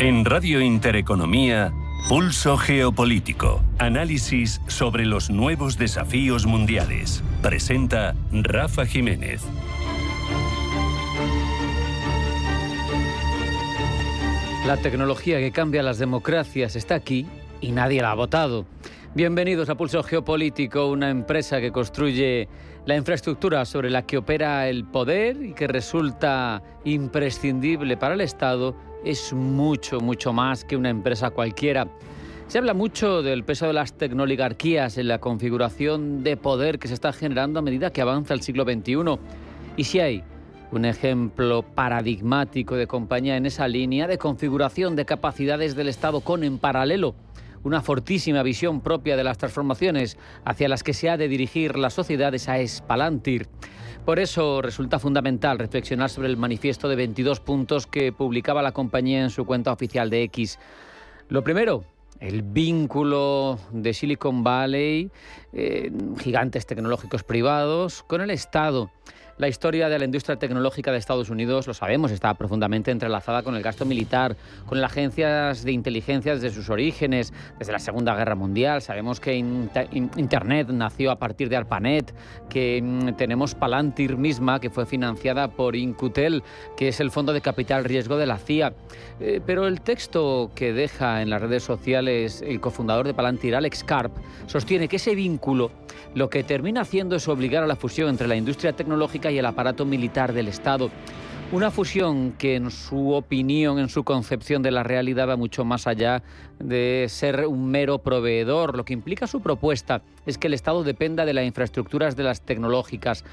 En Radio Intereconomía, Pulso Geopolítico. Análisis sobre los nuevos desafíos mundiales. Presenta Rafa Jiménez. La tecnología que cambia las democracias está aquí y nadie la ha votado. Bienvenidos a Pulso Geopolítico, una empresa que construye la infraestructura sobre la que opera el poder y que resulta imprescindible para el Estado. Es mucho más que una empresa cualquiera. Se habla mucho del peso de las tecnoligarquías en la configuración de poder que se está generando a medida que avanza el siglo XXI. Y si hay un ejemplo paradigmático de compañía en esa línea de configuración de capacidades del Estado con, en paralelo, una fortísima visión propia de las transformaciones hacia las que se ha de dirigir la sociedad, esa es Palantir. Por eso resulta fundamental reflexionar sobre el manifiesto de 22 puntos que publicaba la compañía en su cuenta oficial de X. Lo primero, el vínculo de Silicon Valley, gigantes tecnológicos privados, con el Estado. La historia de la industria tecnológica de Estados Unidos, lo sabemos, está profundamente entrelazada con el gasto militar, con las agencias de inteligencia desde sus orígenes, desde la Segunda Guerra Mundial. Sabemos que Internet nació a partir de ARPANET, que tenemos Palantir misma, que fue financiada por Incutel, que es el fondo de capital riesgo de la CIA. Pero el texto que deja en las redes sociales el cofundador de Palantir, Alex Karp, sostiene que ese vínculo lo que termina haciendo es obligar a la fusión entre la industria tecnológica y el aparato militar del Estado. Una fusión que, en su opinión, en su concepción de la realidad, va mucho más allá de ser un mero proveedor. Lo que implica su propuesta es que el Estado dependa de las infraestructuras de las tecnológicas.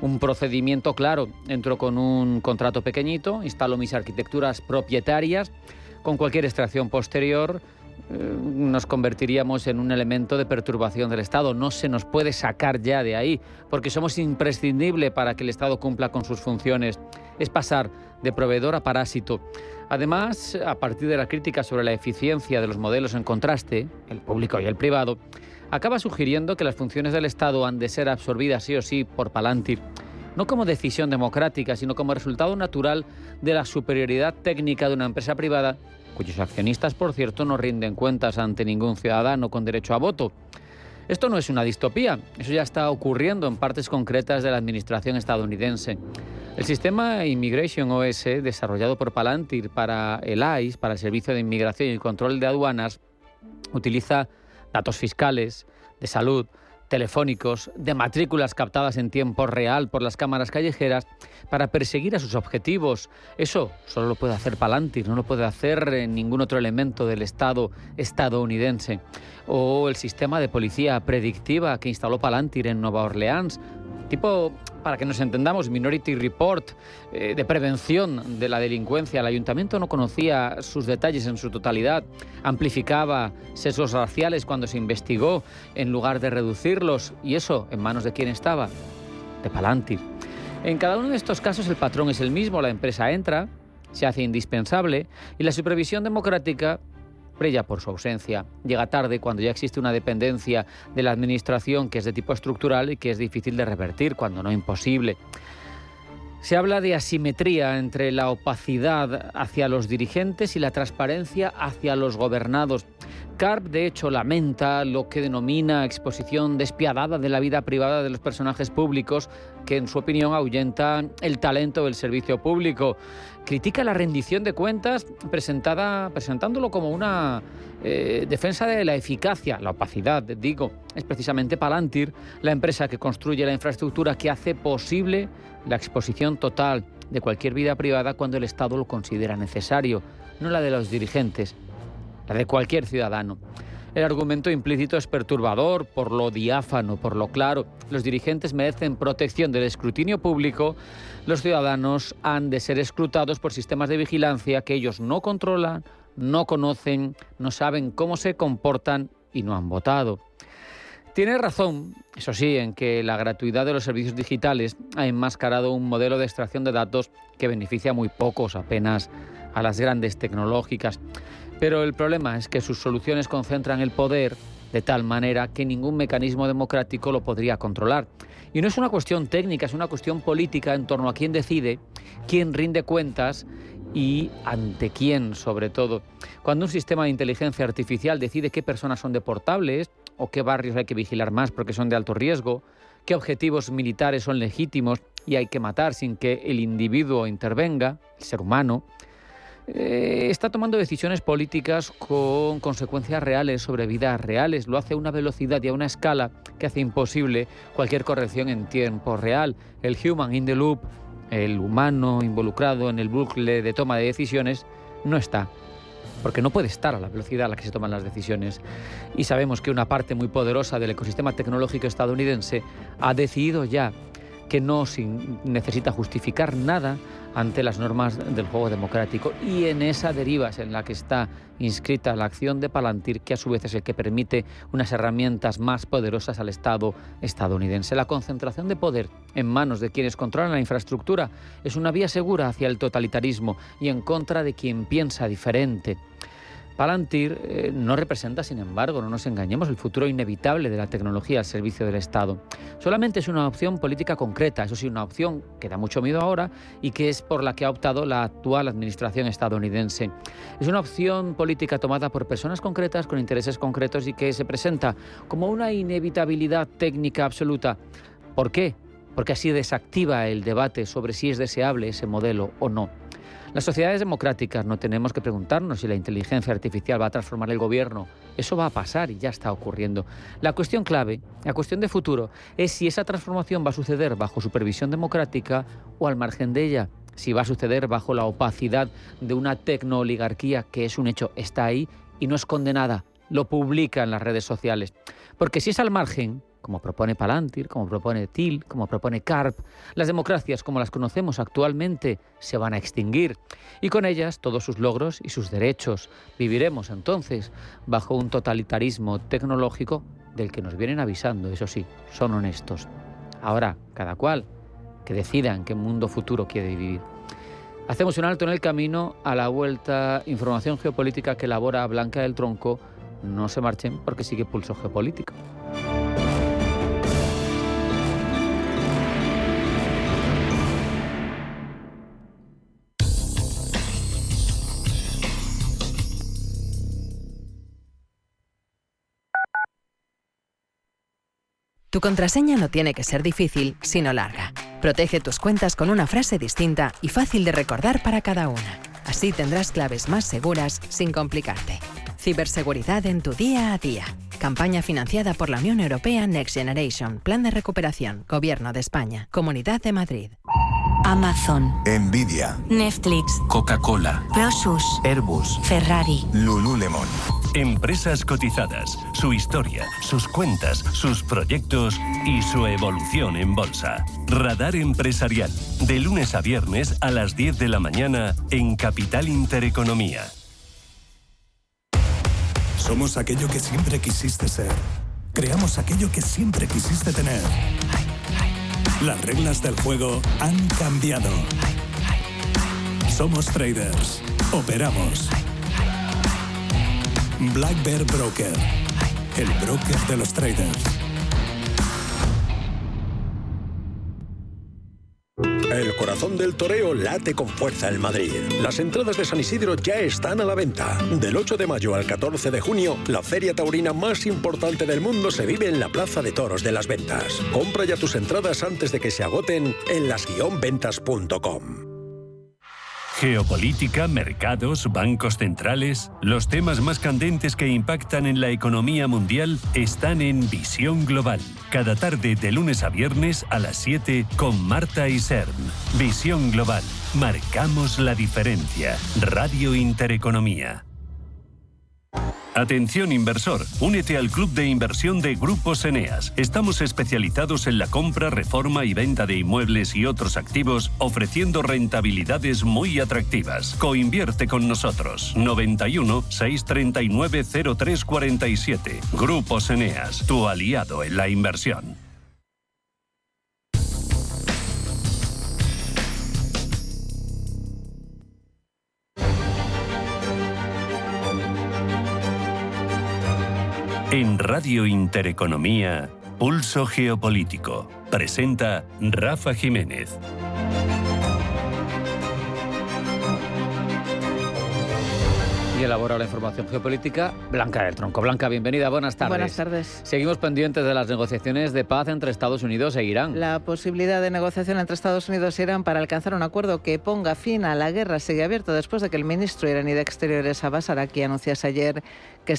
Un procedimiento claro: entro con un contrato pequeñito, instalo mis arquitecturas propietarias, con cualquier extracción posterior nos convertiríamos en un elemento de perturbación del Estado. No se nos puede sacar ya de ahí, porque somos imprescindibles para que el Estado cumpla con sus funciones. Es pasar de proveedor a parásito. Además, a partir de la crítica sobre la eficiencia de los modelos en contraste, el público y el privado, acaba sugiriendo que las funciones del Estado han de ser absorbidas sí o sí por Palantir, no como decisión democrática, sino como resultado natural de la superioridad técnica de una empresa privada, cuyos accionistas, por cierto, no rinden cuentas ante ningún ciudadano con derecho a voto. Esto no es una distopía, eso ya está ocurriendo en partes concretas de la administración estadounidense. El sistema Immigration OS, desarrollado por Palantir para el ICE, para el Servicio de Inmigración y Control de Aduanas, utiliza datos fiscales, de salud, telefónicos, de matrículas captadas en tiempo real por las cámaras callejeras para perseguir a sus objetivos. Eso solo lo puede hacer Palantir, no lo puede hacer ningún otro elemento del Estado estadounidense. O el sistema de policía predictiva que instaló Palantir en Nueva Orleans, tipo, para que nos entendamos, Minority Report, de prevención de la delincuencia. El ayuntamiento no conocía sus detalles en su totalidad, amplificaba sesgos raciales cuando se investigó en lugar de reducirlos. ¿Y eso en manos de quién estaba? De Palantir. En cada uno de estos casos el patrón es el mismo: la empresa entra, se hace indispensable y la supervisión democrática brilla por su ausencia. Llega tarde, cuando ya existe una dependencia de la administración que es de tipo estructural y que es difícil de revertir, cuando no imposible. Se habla de asimetría entre la opacidad hacia los dirigentes y la transparencia hacia los gobernados. Karp, de hecho, lamenta lo que denomina exposición despiadada de la vida privada de los personajes públicos, que en su opinión ahuyenta el talento del servicio público. Critica la rendición de cuentas presentándolo como una defensa de la eficacia, la opacidad, digo. Es precisamente Palantir la empresa que construye la infraestructura que hace posible la exposición total de cualquier vida privada cuando el Estado lo considera necesario, no la de los dirigentes, la de cualquier ciudadano. El argumento implícito es perturbador por lo diáfano, por lo claro. Los dirigentes merecen protección del escrutinio público. Los ciudadanos han de ser escrutados por sistemas de vigilancia que ellos no controlan, no conocen, no saben cómo se comportan y no han votado. Tiene razón, eso sí, en que la gratuidad de los servicios digitales ha enmascarado un modelo de extracción de datos que beneficia a muy pocos, apenas a las grandes tecnológicas. Pero el problema es que sus soluciones concentran el poder de tal manera que ningún mecanismo democrático lo podría controlar. Y no es una cuestión técnica, es una cuestión política en torno a quién decide, quién rinde cuentas y ante quién, sobre todo. Cuando un sistema de inteligencia artificial decide qué personas son deportables o qué barrios hay que vigilar más porque son de alto riesgo, qué objetivos militares son legítimos y hay que matar sin que el individuo intervenga, el ser humano, está tomando decisiones políticas con consecuencias reales sobre vidas reales. Lo hace a una velocidad y a una escala que hace imposible cualquier corrección en tiempo real. El human in the loop, el humano involucrado en el bucle de toma de decisiones, no está. Porque no puede estar a la velocidad a la que se toman las decisiones. Y sabemos que una parte muy poderosa del ecosistema tecnológico estadounidense ha decidido ya que no necesita justificar nada ante las normas del juego democrático. Y en esa deriva es en la que está inscrita la acción de Palantir, que a su vez es el que permite unas herramientas más poderosas al Estado estadounidense. La concentración de poder en manos de quienes controlan la infraestructura es una vía segura hacia el totalitarismo y en contra de quien piensa diferente. Palantir no representa, sin embargo, no nos engañemos, el futuro inevitable de la tecnología al servicio del Estado. Solamente es una opción política concreta, eso sí, una opción que da mucho miedo ahora y que es por la que ha optado la actual administración estadounidense. Es una opción política tomada por personas concretas con intereses concretos y que se presenta como una inevitabilidad técnica absoluta. ¿Por qué? Porque así desactiva el debate sobre si es deseable ese modelo o no. Las sociedades democráticas no tenemos que preguntarnos si la inteligencia artificial va a transformar el gobierno. Eso va a pasar y ya está ocurriendo. La cuestión clave, la cuestión de futuro, es si esa transformación va a suceder bajo supervisión democrática o al margen de ella. Si va a suceder bajo la opacidad de una tecnooligarquía que es un hecho, está ahí y no es condenada, lo publica en las redes sociales. Porque si es al margen, como propone Palantir, como propone Thiel, como propone Karp, las democracias como las conocemos actualmente se van a extinguir y con ellas todos sus logros y sus derechos. Viviremos entonces bajo un totalitarismo tecnológico del que nos vienen avisando, eso sí, son honestos. Ahora, cada cual que decida en qué mundo futuro quiere vivir. Hacemos un alto en el camino. A la vuelta, información geopolítica que elabora Blanca del Tronco. No se marchen porque sigue Pulso Geopolítico. Tu contraseña no tiene que ser difícil, sino larga. Protege tus cuentas con una frase distinta y fácil de recordar para cada una. Así tendrás claves más seguras sin complicarte. Ciberseguridad en tu día a día. Campaña financiada por la Unión Europea Next Generation. Plan de recuperación. Gobierno de España. Comunidad de Madrid. Amazon, Nvidia, Netflix, Coca-Cola, Prosus, Airbus, Ferrari, Lululemon. Empresas cotizadas, su historia, sus cuentas, sus proyectos y su evolución en bolsa. Radar Empresarial, de lunes a viernes a las 10 de la mañana en Capital Intereconomía. Somos aquello que siempre quisiste ser. Creamos aquello que siempre quisiste tener. Las reglas del juego han cambiado. Somos traders. Operamos. Black Bear Broker. El broker de los traders. El corazón del toreo late con fuerza en Madrid. Las entradas de San Isidro ya están a la venta. Del 8 de mayo al 14 de junio, la feria taurina más importante del mundo se vive en la Plaza de Toros de las Ventas. Compra ya tus entradas antes de que se agoten en las-ventas.com. Geopolítica, mercados, bancos centrales. Los temas más candentes que impactan en la economía mundial están en Visión Global. Cada tarde de lunes a viernes a las 7 con Marta Isern. Visión Global. Marcamos la diferencia. Radio Intereconomía. Atención inversor, únete al club de inversión de Grupos Eneas. Estamos especializados en la compra, reforma y venta de inmuebles y otros activos, ofreciendo rentabilidades muy atractivas. Coinvierte con nosotros. 91 639 0347. Grupos Eneas, tu aliado en la inversión. En Radio Intereconomía, Pulso Geopolítico. Presenta Rafa Jiménez. Y elabora la información geopolítica Blanca del Tronco. Blanca, bienvenida, buenas tardes. Buenas tardes. Seguimos pendientes de las negociaciones de paz entre Estados Unidos e Irán. La posibilidad de negociación entre Estados Unidos e Irán para alcanzar un acuerdo que ponga fin a la guerra sigue abierto después de que el ministro iraní de Exteriores Abbas Araqi anunciase ayer que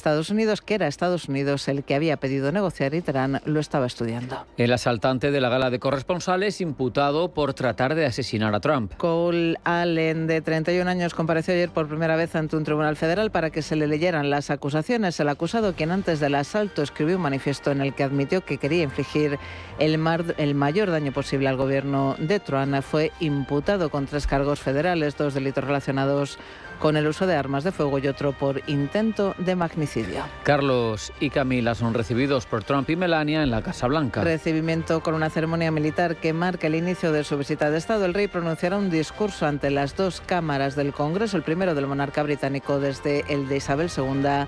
era Estados Unidos el que había pedido negociar y Teherán lo estaba estudiando. El asaltante de la gala de corresponsales imputado por tratar de asesinar a Trump. Cole Allen, de 31 años, compareció ayer por primera vez ante un tribunal federal para que se le leyeran las acusaciones. El acusado, quien antes del asalto escribió un manifiesto en el que admitió que quería infligir el mayor daño posible al gobierno de Trump, fue imputado con 3 cargos federales, 2 delitos relacionados con el uso de armas de fuego y otro por intento de magnicidio. Carlos y Camila son recibidos por Trump y Melania en la Casa Blanca. Recibimiento con una ceremonia militar que marca el inicio de su visita de Estado. El rey pronunciará un discurso ante las 2 cámaras del Congreso, el primero del monarca británico desde el de Isabel II.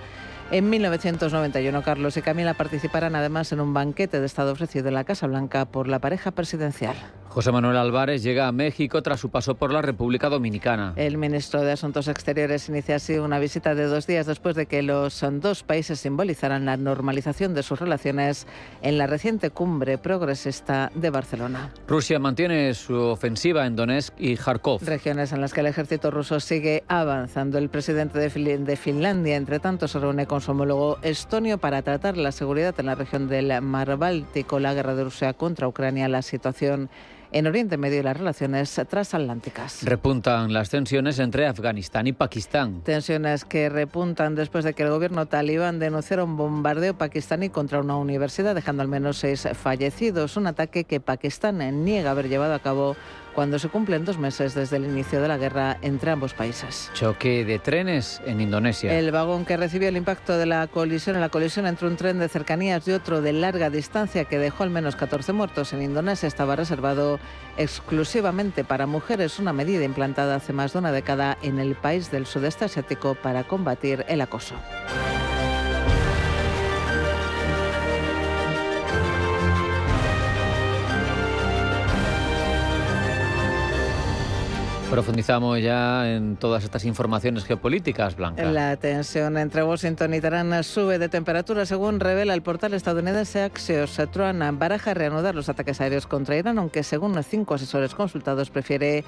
En 1991, Carlos y Camila participarán además en un banquete de Estado ofrecido en la Casa Blanca por la pareja presidencial. José Manuel Álvarez llega a México tras su paso por la República Dominicana. El ministro de Asuntos Exteriores inicia así una visita de 2 días después de que los 2 países simbolizaran la normalización de sus relaciones en la reciente cumbre progresista de Barcelona. Rusia mantiene su ofensiva en Donetsk y Kharkov. Regiones en las que el ejército ruso sigue avanzando. El presidente de Finlandia, entre tanto, se reúne con su homólogo estonio para tratar la seguridad en la región del Mar Báltico, la guerra de Rusia contra Ucrania, la situación en Oriente Medio y las relaciones transatlánticas. Repuntan las tensiones entre Afganistán y Pakistán. Tensiones que repuntan después de que el gobierno talibán denunciara un bombardeo pakistaní contra una universidad, dejando al menos 6 fallecidos. Un ataque que Pakistán niega haber llevado a cabo cuando se cumplen 2 meses desde el inicio de la guerra entre ambos países. Choque de trenes en Indonesia. El vagón que recibió el impacto de la colisión entre un tren de cercanías y otro de larga distancia que dejó al menos 14 muertos en Indonesia estaba reservado exclusivamente para mujeres, una medida implantada hace más de una década en el país del sudeste asiático para combatir el acoso. Profundizamos ya en todas estas informaciones geopolíticas, Blanca. La tensión entre Washington y Teherán sube de temperatura, según revela el portal estadounidense Axios. Trump baraja reanudar los ataques aéreos contra Irán, aunque según 5 asesores consultados prefiere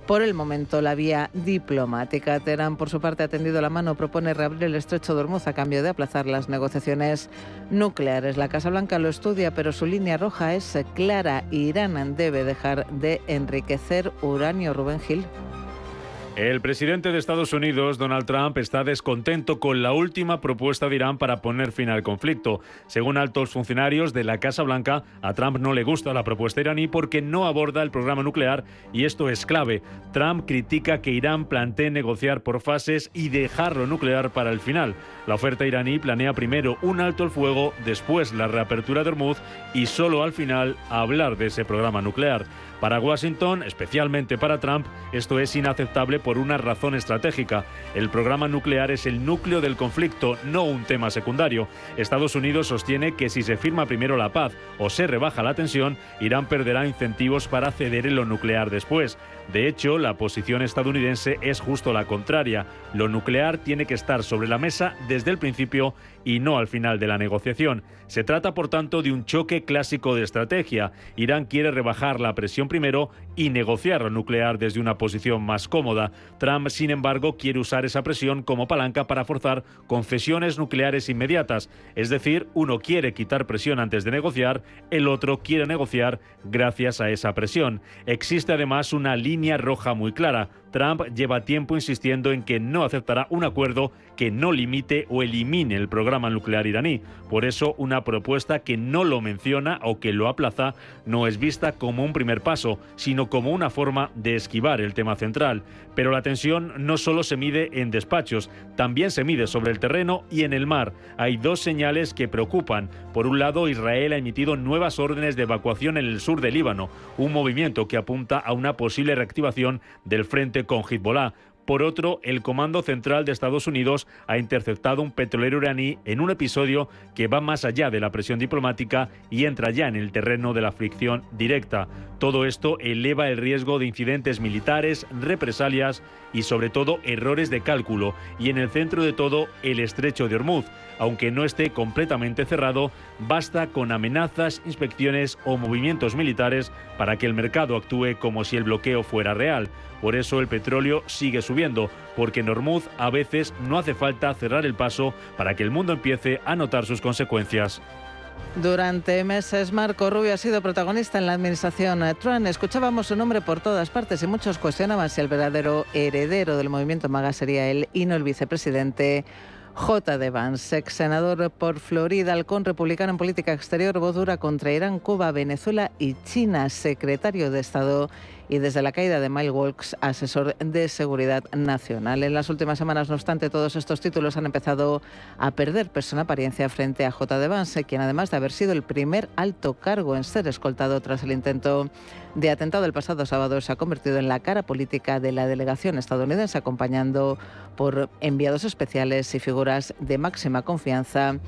por el momento la vía diplomática. Teherán, por su parte, ha tendido la mano, propone reabrir el estrecho de Hormuz a cambio de aplazar las negociaciones nucleares. La Casa Blanca lo estudia, pero su línea roja es clara. Irán debe dejar de enriquecer uranio. Rubén Gil. El presidente de Estados Unidos, Donald Trump, está descontento con la última propuesta de Irán para poner fin al conflicto. Según altos funcionarios de la Casa Blanca, a Trump no le gusta la propuesta iraní porque no aborda el programa nuclear y esto es clave. Trump critica que Irán plantee negociar por fases y dejar lo nuclear para el final. La oferta iraní planea primero un alto el fuego, después la reapertura de Hormuz y solo al final hablar de ese programa nuclear. Para Washington, especialmente para Trump, esto es inaceptable por una razón estratégica. El programa nuclear es el núcleo del conflicto, no un tema secundario. Estados Unidos sostiene que si se firma primero la paz o se rebaja la tensión, Irán perderá incentivos para ceder en lo nuclear después. De hecho, la posición estadounidense es justo la contraria. Lo nuclear tiene que estar sobre la mesa desde el principio y no al final de la negociación. Se trata, por tanto, de un choque clásico de estrategia. Irán quiere rebajar la presión primero y negociar lo nuclear desde una posición más cómoda. Trump, sin embargo, quiere usar esa presión como palanca para forzar concesiones nucleares inmediatas. Es decir, uno quiere quitar presión antes de negociar, el otro quiere negociar gracias a esa presión. Existe además una línea roja muy clara. Trump lleva tiempo insistiendo en que no aceptará un acuerdo que no limite o elimine el programa nuclear iraní. Por eso, una propuesta que no lo menciona o que lo aplaza no es vista como un primer paso, sino como una forma de esquivar el tema central. Pero la tensión no solo se mide en despachos, también se mide sobre el terreno y en el mar. Hay 2 señales que preocupan. Por un lado, Israel ha emitido nuevas órdenes de evacuación en el sur del Líbano, un movimiento que apunta a una posible reactivación del frente con Hezbollah. Por otro, el Comando Central de Estados Unidos ha interceptado un petrolero iraní en un episodio que va más allá de la presión diplomática y entra ya en el terreno de la fricción directa. Todo esto eleva el riesgo de incidentes militares, represalias y sobre todo errores de cálculo, y en el centro de todo el estrecho de Hormuz. Aunque no esté completamente cerrado, basta con amenazas, inspecciones o movimientos militares para que el mercado actúe como si el bloqueo fuera real. Por eso el petróleo sigue subiendo, porque en Hormuz a veces no hace falta cerrar el paso para que el mundo empiece a notar sus consecuencias. Durante meses, Marco Rubio ha sido protagonista en la administración Trump. Escuchábamos su nombre por todas partes y muchos cuestionaban si el verdadero heredero del movimiento MAGA sería él y no el vicepresidente J.D. Vance, ex senador por Florida, halcón republicano en política exterior, voz dura contra Irán, Cuba, Venezuela y China, secretario de Estado y desde la caída de Miles Walks, asesor de seguridad nacional. En las últimas semanas, no obstante, todos estos títulos han empezado a perder peso en apariencia frente a J.D. Vance, quien además de haber sido el primer alto cargo en ser escoltado tras el intento de atentado el pasado sábado, se ha convertido en la cara política de la delegación estadounidense, acompañando por enviados especiales y figuras de máxima confianza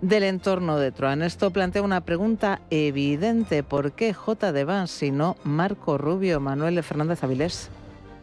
del entorno de Trump. Esto plantea una pregunta evidente: ¿por qué J.D. Vance y no Marco Rubio? Manuel Fernández Avilés.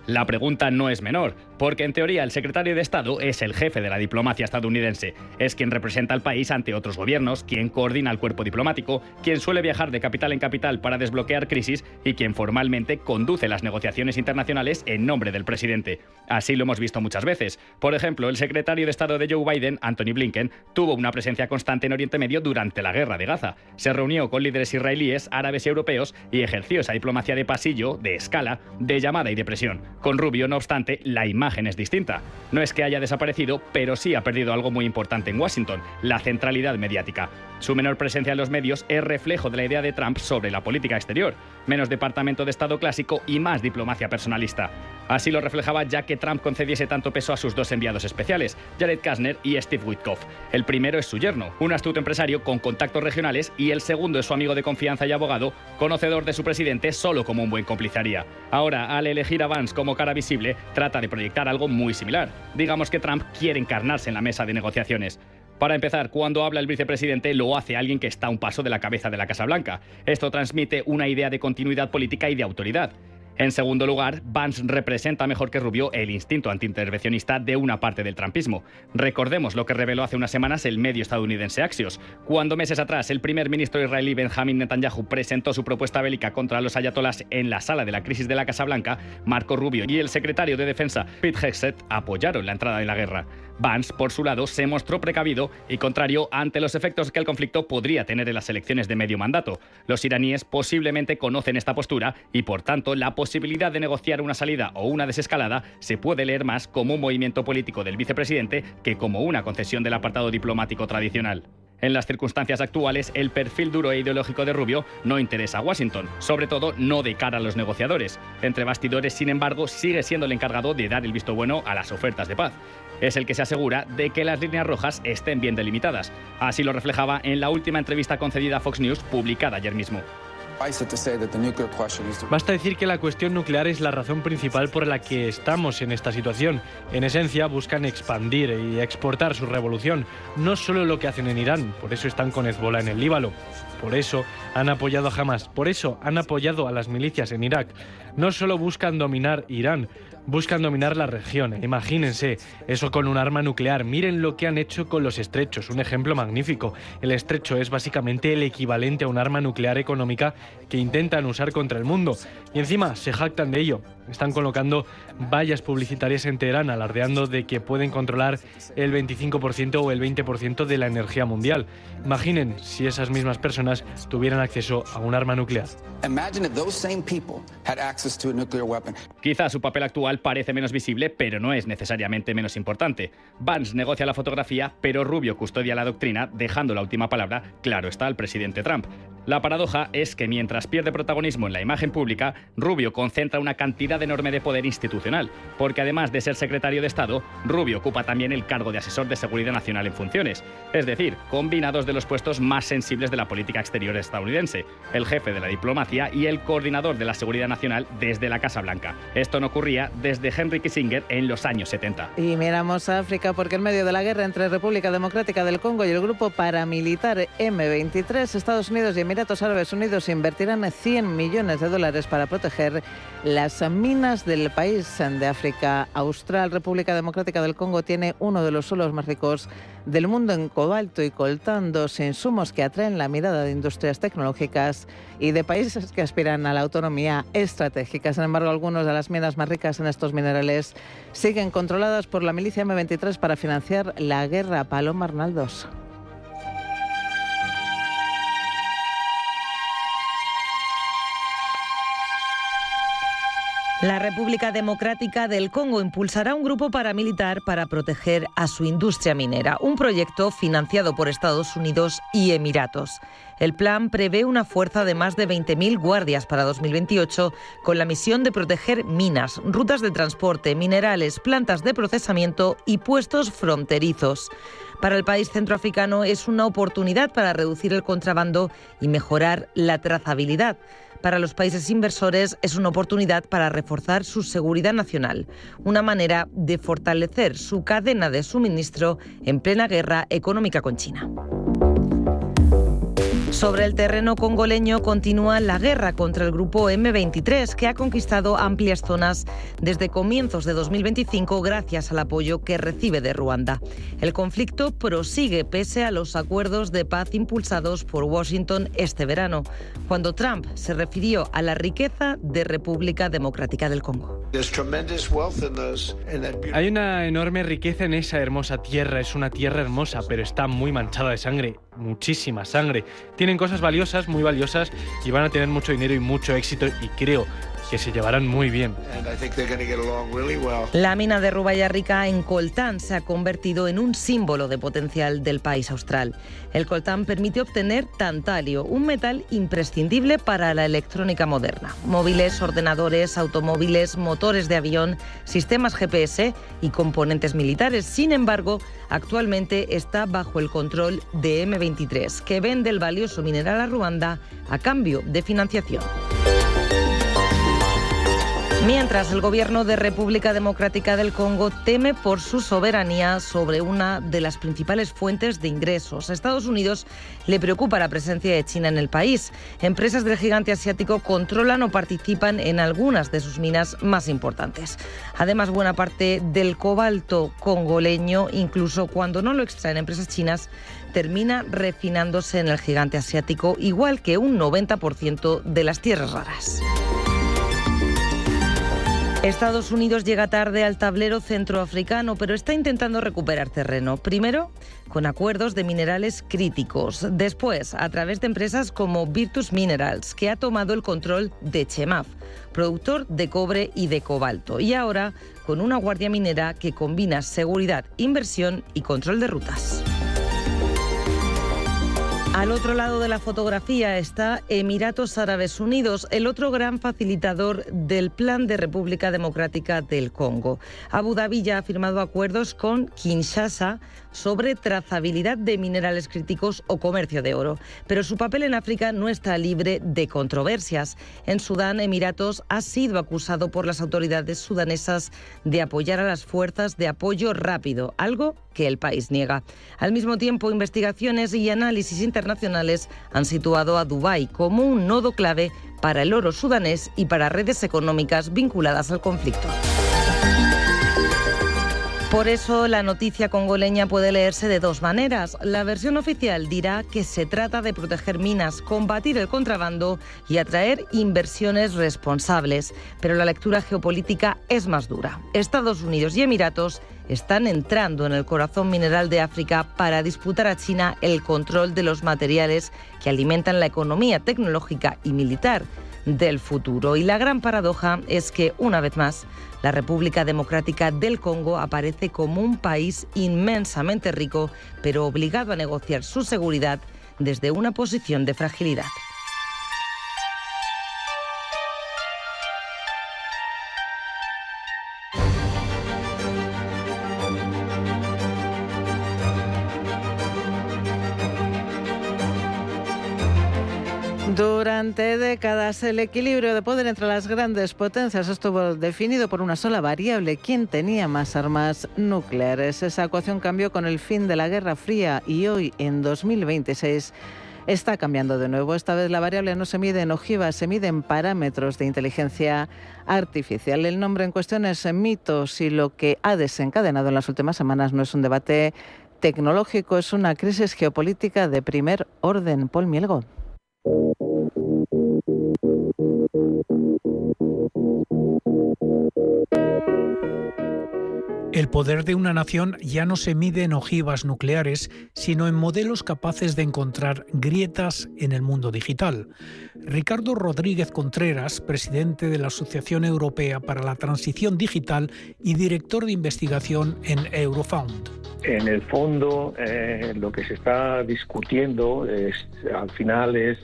La pregunta no es menor, porque en teoría el secretario de Estado es el jefe de la diplomacia estadounidense, es quien representa al país ante otros gobiernos, quien coordina el cuerpo diplomático, quien suele viajar de capital en capital para desbloquear crisis y quien formalmente conduce las negociaciones internacionales en nombre del presidente. Así lo hemos visto muchas veces. Por ejemplo, el secretario de Estado de Joe Biden, Antony Blinken, tuvo una presencia constante en Oriente Medio durante la guerra de Gaza. Se reunió con líderes israelíes, árabes y europeos y ejerció esa diplomacia de pasillo, de escala, de llamada y de presión. Con Rubio, no obstante, la imagen es distinta. No es que haya desaparecido, pero sí ha perdido algo muy importante en Washington: la centralidad mediática. Su menor presencia en los medios es reflejo de la idea de Trump sobre la política exterior: menos departamento de Estado clásico y más diplomacia personalista. Así lo reflejaba ya que Trump concediese tanto peso a sus dos enviados especiales, Jared Kushner y Steve Witkoff. El primero es su yerno, un astuto empresario con contactos regionales, y el segundo es su amigo de confianza y abogado, conocedor de su presidente solo como un buen cómplice haría. Ahora, al elegir a Vance como cara visible, trata de proyectar algo muy similar. Digamos que Trump quiere encarnarse en la mesa de negociaciones. Para empezar, cuando habla el vicepresidente, lo hace alguien que está a un paso de la cabeza de la Casa Blanca. Esto transmite una idea de continuidad política y de autoridad. En segundo lugar, Vance representa mejor que Rubio el instinto antiintervencionista de una parte del trumpismo. Recordemos lo que reveló hace unas semanas el medio estadounidense Axios. Cuando meses atrás el primer ministro israelí Benjamin Netanyahu presentó su propuesta bélica contra los ayatolás en la sala de la crisis de la Casa Blanca, Marco Rubio y el secretario de Defensa Pete Hegseth apoyaron la entrada en la guerra. Vance, por su lado, se mostró precavido y contrario ante los efectos que el conflicto podría tener en las elecciones de medio mandato. Los iraníes posiblemente conocen esta postura y, por tanto, la posibilidad de negociar una salida o una desescalada se puede leer más como un movimiento político del vicepresidente que como una concesión del apartado diplomático tradicional. En las circunstancias actuales, el perfil duro e ideológico de Rubio no interesa a Washington, sobre todo no de cara a los negociadores. Entre bastidores, sin embargo, sigue siendo el encargado de dar el visto bueno a las ofertas de paz. Es el que se asegura de que las líneas rojas estén bien delimitadas. Así lo reflejaba en la última entrevista concedida a Fox News, publicada ayer mismo. Basta decir que la cuestión nuclear es la razón principal por la que estamos en esta situación. En esencia, buscan expandir y exportar su revolución, no solo lo que hacen en Irán, por eso están con Hezbollah en el Líbano. Por eso han apoyado a Hamas, por eso han apoyado a las milicias en Irak. No solo buscan dominar Irán, buscan dominar la región. Imagínense, eso con un arma nuclear. Miren lo que han hecho con los estrechos, un ejemplo magnífico. El estrecho es básicamente el equivalente a un arma nuclear económica que intentan usar contra el mundo. Y encima se jactan de ello. Están colocando vallas publicitarias en Teherán, alardeando de que pueden controlar el 25% o el 20% de la energía mundial. Imaginen si esas mismas personas tuvieran acceso a un arma nuclear. Quizá su papel actual parece menos visible, pero no es necesariamente menos importante. Vance negocia la fotografía, pero Rubio custodia la doctrina, dejando la última palabra, claro está, al presidente Trump. La paradoja es que mientras pierde protagonismo en la imagen pública, Rubio concentra una cantidad enorme de poder institucional, porque además de ser secretario de Estado, Rubio ocupa también el cargo de asesor de seguridad nacional en funciones, es decir, combina dos de los puestos más sensibles de la política política exterior estadounidense, el jefe de la diplomacia y el coordinador de la seguridad nacional desde la Casa Blanca. Esto no ocurría desde Henry Kissinger en los años 70. Y miramos a África porque en medio de la guerra entre República Democrática del Congo y el grupo paramilitar M23, Estados Unidos y Emiratos Árabes Unidos invertirán $100 millones para proteger las minas del país de África Austral. República Democrática del Congo tiene uno de los suelos más ricos del mundo en cobalto y coltán, dos insumos que atraen la mirada de industrias tecnológicas y de países que aspiran a la autonomía estratégica. Sin embargo, algunas de las minas más ricas en estos minerales siguen controladas por la milicia M23 para financiar la guerra. Paloma Arnaldos. La República Democrática del Congo impulsará un grupo paramilitar para proteger a su industria minera, un proyecto financiado por Estados Unidos y Emiratos. El plan prevé una fuerza de más de 20.000 guardias para 2028 con la misión de proteger minas, rutas de transporte, minerales, plantas de procesamiento y puestos fronterizos. Para el país centroafricano es una oportunidad para reducir el contrabando y mejorar la trazabilidad. Para los países inversores es una oportunidad para reforzar su seguridad nacional, una manera de fortalecer su cadena de suministro en plena guerra económica con China. Sobre el terreno congoleño continúa la guerra contra el grupo M23, que ha conquistado amplias zonas desde comienzos de 2025 gracias al apoyo que recibe de Ruanda. El conflicto prosigue pese a los acuerdos de paz impulsados por Washington este verano, cuando Trump se refirió a la riqueza de República Democrática del Congo. Hay una enorme riqueza en esa hermosa tierra. Es una tierra hermosa, pero está muy manchada de sangre, muchísima sangre. Tienen cosas valiosas, muy valiosas, y van a tener mucho dinero y mucho éxito, y creo que se llevarán muy bien. La mina de Rubayarrica en coltán se ha convertido en un símbolo de potencial del país austral. El coltán permite obtener tantalio, un metal imprescindible para la electrónica moderna. Móviles, ordenadores, automóviles, motores de avión, sistemas GPS y componentes militares. Sin embargo, actualmente está bajo el control de M23, que vende el valioso mineral a Ruanda a cambio de financiación. Mientras, el gobierno de República Democrática del Congo teme por su soberanía sobre una de las principales fuentes de ingresos. A Estados Unidos le preocupa la presencia de China en el país. Empresas del gigante asiático controlan o participan en algunas de sus minas más importantes. Además, buena parte del cobalto congoleño, incluso cuando no lo extraen empresas chinas, termina refinándose en el gigante asiático, igual que un 90% de las tierras raras. Estados Unidos llega tarde al tablero centroafricano, pero está intentando recuperar terreno. Primero, con acuerdos de minerales críticos. Después, a través de empresas como Virtus Minerals, que ha tomado el control de Chemaf, productor de cobre y de cobalto. Y ahora, con una guardia minera que combina seguridad, inversión y control de rutas. Al otro lado de la fotografía está Emiratos Árabes Unidos, el otro gran facilitador del plan de República Democrática del Congo. Abu Dhabi ya ha firmado acuerdos con Kinshasa sobre trazabilidad de minerales críticos o comercio de oro. Pero su papel en África no está libre de controversias. En Sudán, Emiratos ha sido acusado por las autoridades sudanesas de apoyar a las fuerzas de apoyo rápido, algo que el país niega. Al mismo tiempo, investigaciones y análisis internacionales han situado a Dubái como un nodo clave para el oro sudanés y para redes económicas vinculadas al conflicto. Por eso, la noticia congoleña puede leerse de dos maneras. La versión oficial dirá que se trata de proteger minas, combatir el contrabando y atraer inversiones responsables. Pero la lectura geopolítica es más dura. Estados Unidos y Emiratos están entrando en el corazón mineral de África para disputar a China el control de los materiales que alimentan la economía tecnológica y militar del futuro. Y la gran paradoja es que, una vez más, la República Democrática del Congo aparece como un país inmensamente rico, pero obligado a negociar su seguridad desde una posición de fragilidad. Durante décadas el equilibrio de poder entre las grandes potencias estuvo definido por una sola variable: quién tenía más armas nucleares. Esa ecuación cambió con el fin de la Guerra Fría y hoy, en 2026, está cambiando de nuevo. Esta vez la variable no se mide en ojivas, se mide en parámetros de inteligencia artificial. El nombre en cuestión es mitos y lo que ha desencadenado en las últimas semanas no es un debate tecnológico, es una crisis geopolítica de primer orden. Paul Mielgo. El poder de una nación ya no se mide en ojivas nucleares, sino en modelos capaces de encontrar grietas en el mundo digital. Ricardo Rodríguez Contreras, presidente de la Asociación Europea para la Transición Digital y director de investigación en Eurofound. En el fondo, lo que se está discutiendo al final es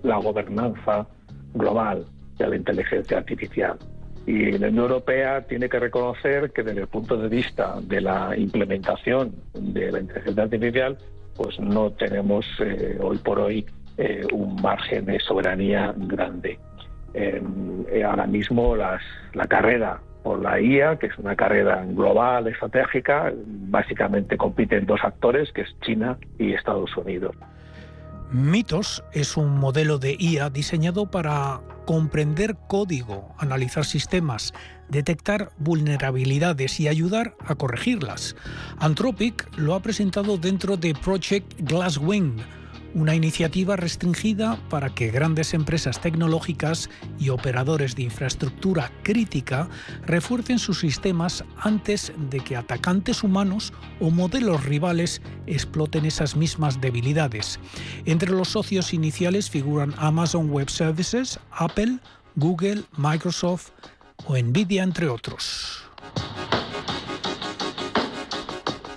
la gobernanza global de la inteligencia artificial. Y la Unión Europea tiene que reconocer que desde el punto de vista de la implementación de la inteligencia artificial, pues no tenemos hoy por hoy un margen de soberanía grande. Ahora mismo la carrera por la IA, que es una carrera global, estratégica, básicamente compiten dos actores, que es China y Estados Unidos. Mythos es un modelo de IA diseñado para comprender código, analizar sistemas, detectar vulnerabilidades y ayudar a corregirlas. Anthropic lo ha presentado dentro de Project Glasswing, una iniciativa restringida para que grandes empresas tecnológicas y operadores de infraestructura crítica refuercen sus sistemas antes de que atacantes humanos o modelos rivales exploten esas mismas debilidades. Entre los socios iniciales figuran Amazon Web Services, Apple, Google, Microsoft o Nvidia, entre otros.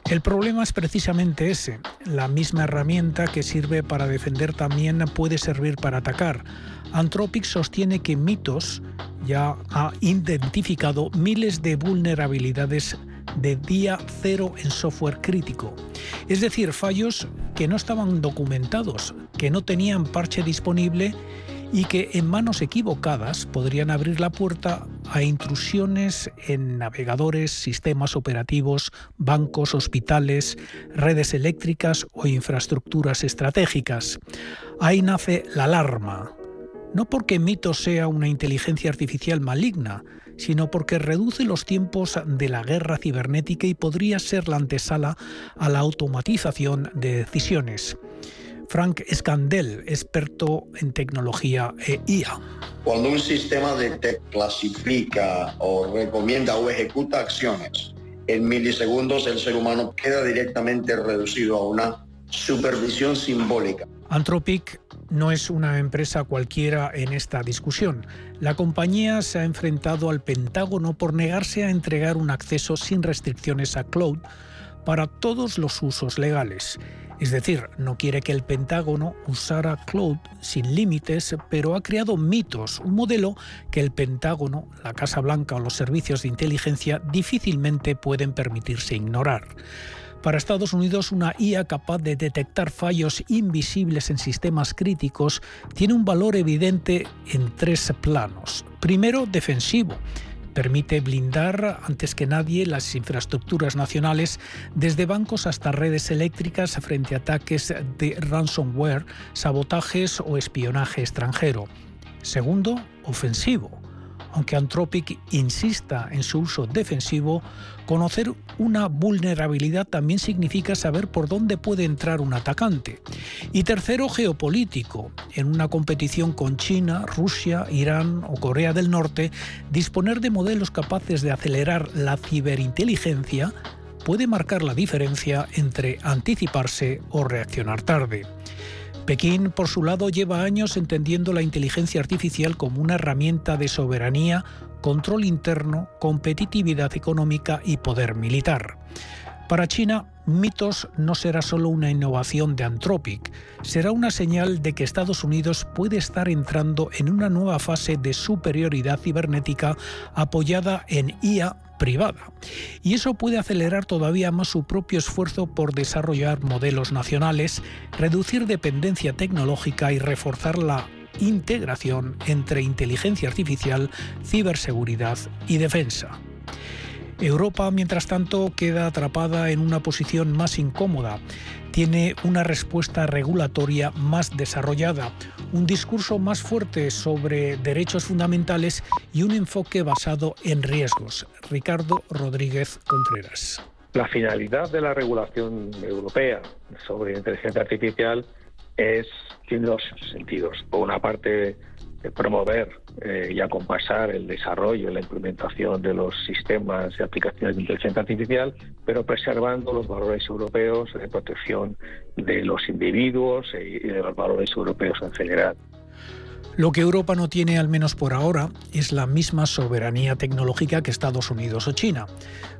El problema es precisamente ese. La misma herramienta que sirve para defender también puede servir para atacar. Anthropic sostiene que Mythos ya ha identificado miles de vulnerabilidades de día cero en software crítico. Es decir, fallos que no estaban documentados, que no tenían parche disponible y que en manos equivocadas podrían abrir la puerta a intrusiones en navegadores, sistemas operativos, bancos, hospitales, redes eléctricas o infraestructuras estratégicas. Ahí nace la alarma. No porque Mythos sea una inteligencia artificial maligna, sino porque reduce los tiempos de la guerra cibernética y podría ser la antesala a la automatización de decisiones. Frank Scandell, experto en tecnología e IA. Cuando un sistema te clasifica o recomienda o ejecuta acciones, en milisegundos el ser humano queda directamente reducido a una supervisión simbólica. Anthropic no es una empresa cualquiera en esta discusión. La compañía se ha enfrentado al Pentágono por negarse a entregar un acceso sin restricciones a cloud para todos los usos legales. Es decir, no quiere que el Pentágono usara cloud sin límites, pero ha creado Mythos, un modelo que el Pentágono, la Casa Blanca o los servicios de inteligencia difícilmente pueden permitirse ignorar. Para Estados Unidos, una IA capaz de detectar fallos invisibles en sistemas críticos tiene un valor evidente en tres planos. Primero, defensivo. Permite blindar antes que nadie las infraestructuras nacionales, desde bancos hasta redes eléctricas, frente a ataques de ransomware, sabotajes o espionaje extranjero. Segundo, ofensivo. Aunque Anthropic insista en su uso defensivo, conocer una vulnerabilidad también significa saber por dónde puede entrar un atacante. Y tercero, geopolítico. En una competición con China, Rusia, Irán o Corea del Norte, disponer de modelos capaces de acelerar la ciberinteligencia puede marcar la diferencia entre anticiparse o reaccionar tarde. Pekín, por su lado, lleva años entendiendo la inteligencia artificial como una herramienta de soberanía, control interno, competitividad económica y poder militar. Para China, Mythos no será solo una innovación de Anthropic, será una señal de que Estados Unidos puede estar entrando en una nueva fase de superioridad cibernética apoyada en IA privada. Y eso puede acelerar todavía más su propio esfuerzo por desarrollar modelos nacionales, reducir dependencia tecnológica y reforzar la integración entre inteligencia artificial, ciberseguridad y defensa. Europa, mientras tanto, queda atrapada en una posición más incómoda. Tiene una respuesta regulatoria más desarrollada, un discurso más fuerte sobre derechos fundamentales y un enfoque basado en riesgos. Ricardo Rodríguez Contreras. La finalidad de la regulación europea sobre inteligencia artificial tiene dos sentidos. Por una parte, promover y acompasar el desarrollo y la implementación de los sistemas y aplicaciones de inteligencia artificial, pero preservando los valores europeos de protección de los individuos y de los valores europeos en general. Lo que Europa no tiene, al menos por ahora, es la misma soberanía tecnológica que Estados Unidos o China.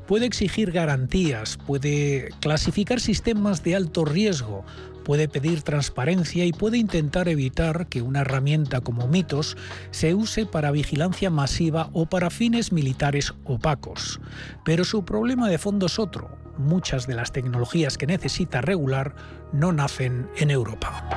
Puede exigir garantías, puede clasificar sistemas de alto riesgo, puede pedir transparencia y puede intentar evitar que una herramienta como Mythos se use para vigilancia masiva o para fines militares opacos. Pero su problema de fondo es otro. Muchas de las tecnologías que necesita regular no nacen en Europa.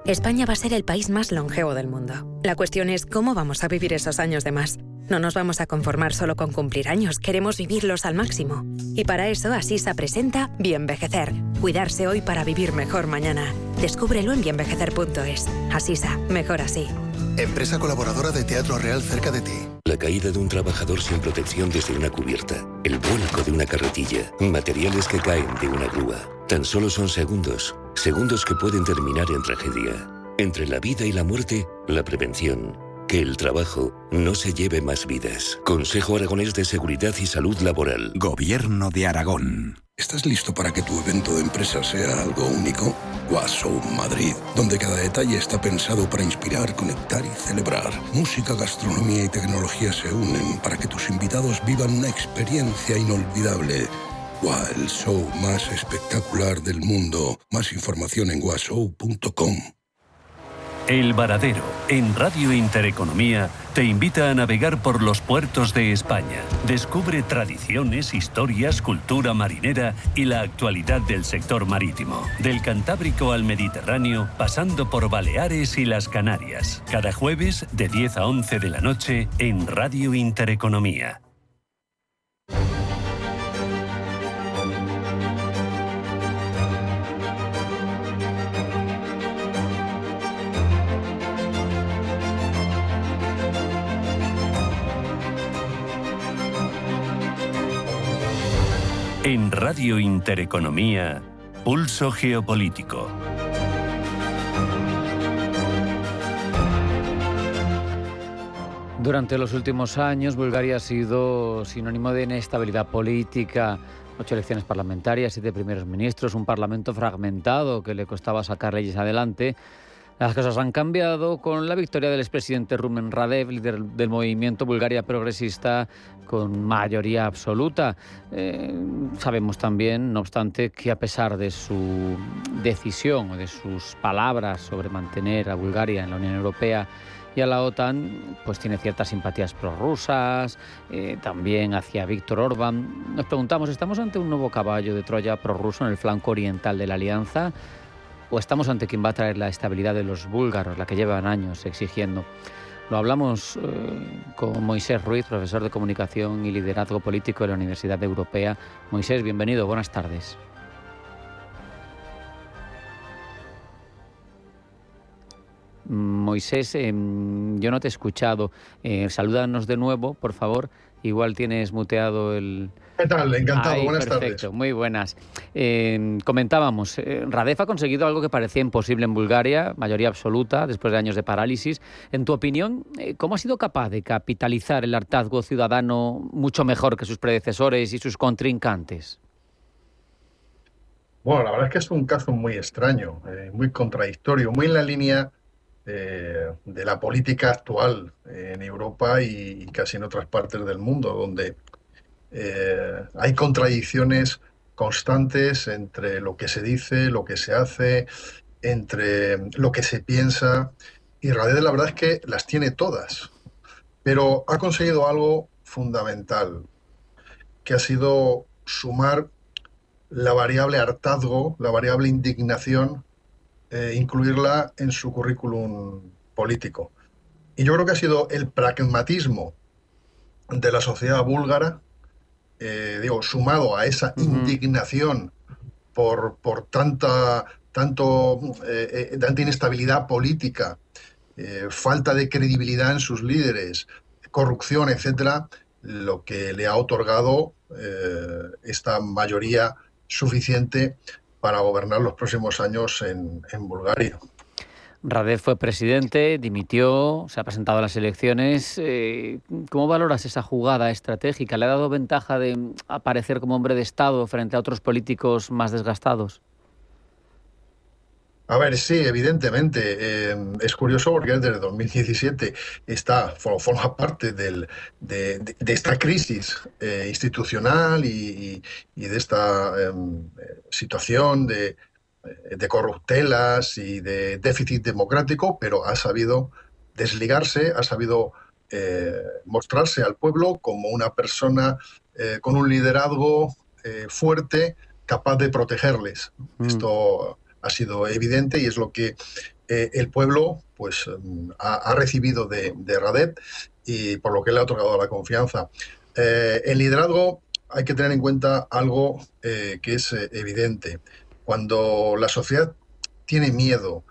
España va a ser el país más longevo del mundo. La cuestión es cómo vamos a vivir esos años de más. No nos vamos a conformar solo con cumplir años, queremos vivirlos al máximo. Y para eso Asisa presenta Bienvejecer. Cuidarse hoy para vivir mejor mañana. Descúbrelo en bienvejecer.es. Asisa, mejor así. Empresa colaboradora de Teatro Real cerca de ti. La caída de un trabajador sin protección desde una cubierta, el vuelco de una carretilla, materiales que caen de una grúa. Tan solo son segundos, segundos que pueden terminar en tragedia. Entre la vida y la muerte, la prevención. Que el trabajo no se lleve más vidas. Consejo Aragonés de Seguridad y Salud Laboral. Gobierno de Aragón. ¿Estás listo para que tu evento de empresa sea algo único? Washow Madrid, donde cada detalle está pensado para inspirar, conectar y celebrar. Música, gastronomía y tecnología se unen para que tus invitados vivan una experiencia inolvidable. El show más espectacular del mundo. Más información en washow.com. El Varadero, en Radio Intereconomía, te invita a navegar por los puertos de España. Descubre tradiciones, historias, cultura marinera y la actualidad del sector marítimo. Del Cantábrico al Mediterráneo, pasando por Baleares y las Canarias. Cada jueves, de 10 a 11 de la noche, en Radio Intereconomía. En Radio Intereconomía, Pulso Geopolítico. Durante los últimos años, Bulgaria ha sido sinónimo de inestabilidad política. 8 elecciones parlamentarias, 7 primeros ministros, un parlamento fragmentado que le costaba sacar leyes adelante. Las cosas han cambiado con la victoria del expresidente Rumen Radev, líder del movimiento Bulgaria Progresista, con mayoría absoluta. Sabemos también, no obstante, que a pesar de su decisión o de sus palabras sobre mantener a Bulgaria en la Unión Europea y a la OTAN, pues tiene ciertas simpatías prorrusas, también hacia Víctor Orbán. Nos preguntamos, ¿estamos ante un nuevo caballo de Troya prorruso en el flanco oriental de la alianza? ¿O estamos ante quien va a traer la estabilidad de los búlgaros, la que llevan años exigiendo? Lo hablamos con Moisés Ruiz, profesor de Comunicación y Liderazgo Político de la Universidad Europea. Moisés, bienvenido, buenas tardes. Moisés, yo no te he escuchado. Salúdanos de nuevo, por favor. Igual tienes muteado el... ¿Qué tal? Encantado, buenas tardes. Muy buenas. Comentábamos, Radev ha conseguido algo que parecía imposible en Bulgaria, mayoría absoluta, después de años de parálisis. En tu opinión, ¿cómo ha sido capaz de capitalizar el hartazgo ciudadano mucho mejor que sus predecesores y sus contrincantes? Bueno, la verdad es que es un caso muy extraño, muy contradictorio, muy en la línea de la política actual en Europa y casi en otras partes del mundo, donde hay contradicciones constantes entre lo que se dice, lo que se hace, entre lo que se piensa, y Radev la verdad es que las tiene todas, pero ha conseguido algo fundamental, que ha sido sumar la variable hartazgo, la variable indignación, incluirla en su currículum político. Y yo creo que ha sido el pragmatismo de la sociedad búlgara, sumado a esa indignación por tanta inestabilidad política, falta de credibilidad en sus líderes, corrupción, etcétera, lo que le ha otorgado esta mayoría suficiente para gobernar los próximos años en Bulgaria. Radev fue presidente, dimitió, se ha presentado a las elecciones. ¿Cómo valoras esa jugada estratégica? ¿Le ha dado ventaja de aparecer como hombre de Estado frente a otros políticos más desgastados? A ver, sí, evidentemente. Es curioso porque desde 2017 forma parte de esta crisis institucional y de esta situación de corruptelas y de déficit democrático, pero ha sabido desligarse, ha sabido mostrarse al pueblo como una persona con un liderazgo fuerte, capaz de protegerles. Esto ha sido evidente y es lo que el pueblo pues ha recibido de Radev y por lo que le ha otorgado la confianza. El liderazgo, hay que tener en cuenta algo que es evidente. Cuando la sociedad tiene miedo,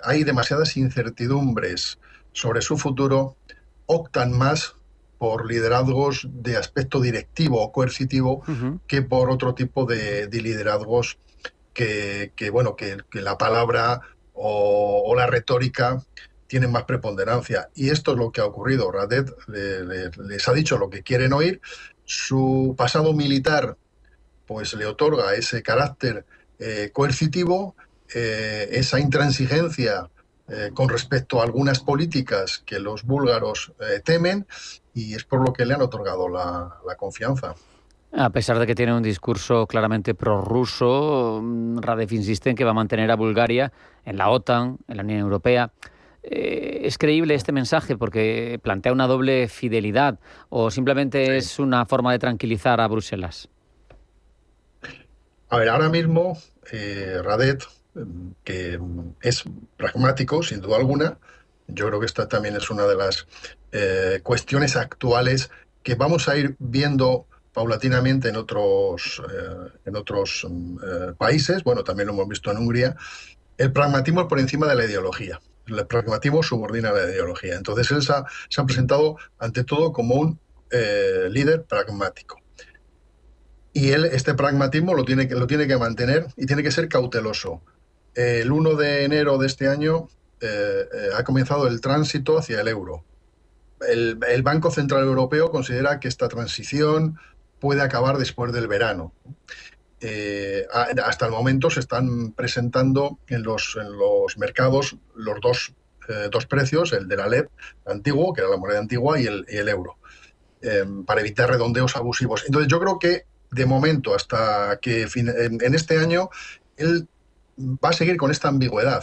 hay demasiadas incertidumbres sobre su futuro, optan más por liderazgos de aspecto directivo o coercitivo que por otro tipo de liderazgos que la palabra o la retórica tienen más preponderancia. Y esto es lo que ha ocurrido. Radev les ha dicho lo que quieren oír. Su pasado militar pues le otorga ese carácter coercitivo, esa intransigencia con respecto a algunas políticas que los búlgaros temen, y es por lo que le han otorgado la confianza. A pesar de que tiene un discurso claramente prorruso, Radev insiste en que va a mantener a Bulgaria en la OTAN, en la Unión Europea. ¿Es creíble este mensaje porque plantea una doble fidelidad o simplemente es una forma de tranquilizar a Bruselas? A ver, ahora mismo Radev, que es pragmático, sin duda alguna, yo creo que esta también es una de las cuestiones actuales que vamos a ir viendo paulatinamente en otros países. Bueno, también lo hemos visto en Hungría. El pragmatismo es por encima de la ideología. El pragmatismo subordina a la ideología. Entonces él se ha presentado ante todo como un líder pragmático. Y él este pragmatismo lo tiene que mantener y tiene que ser cauteloso. El 1 de enero de este año ha comenzado el tránsito hacia el euro. El Banco Central Europeo considera que esta transición puede acabar después del verano. Hasta el momento se están presentando en los mercados los dos precios, el de la LEP antiguo, que era la moneda antigua, y el euro, para evitar redondeos abusivos. Entonces yo creo que de momento, hasta que en este año, él va a seguir con esta ambigüedad.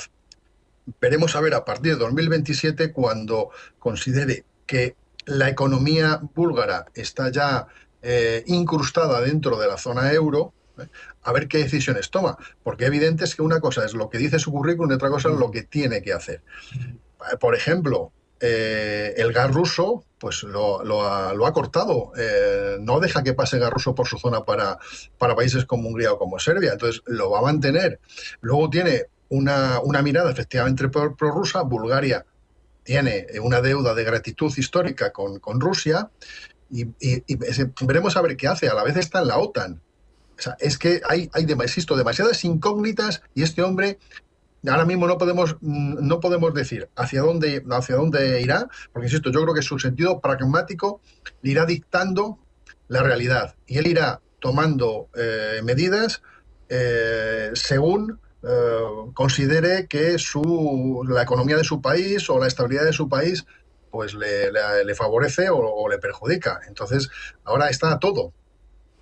Veremos a ver a partir de 2027, cuando considere que la economía búlgara está ya incrustada dentro de la zona euro, a ver qué decisiones toma. Porque evidente es que una cosa es lo que dice su currículum y otra cosa es lo que tiene que hacer. Por ejemplo, el gas ruso pues lo ha cortado, no deja que pase gas ruso por su zona para países como Hungría o como Serbia, entonces lo va a mantener. Luego tiene una mirada efectivamente prorrusa. Bulgaria tiene una deuda de gratitud histórica con Rusia y veremos a ver qué hace. A la vez está en la OTAN. O sea, es que hay demasiadas incógnitas y este hombre ahora mismo no podemos decir hacia dónde irá, porque insisto, yo creo que su sentido pragmático le irá dictando la realidad y él irá tomando medidas según considere que la economía de su país o la estabilidad de su país pues le favorece o le perjudica. Entonces ahora está todo.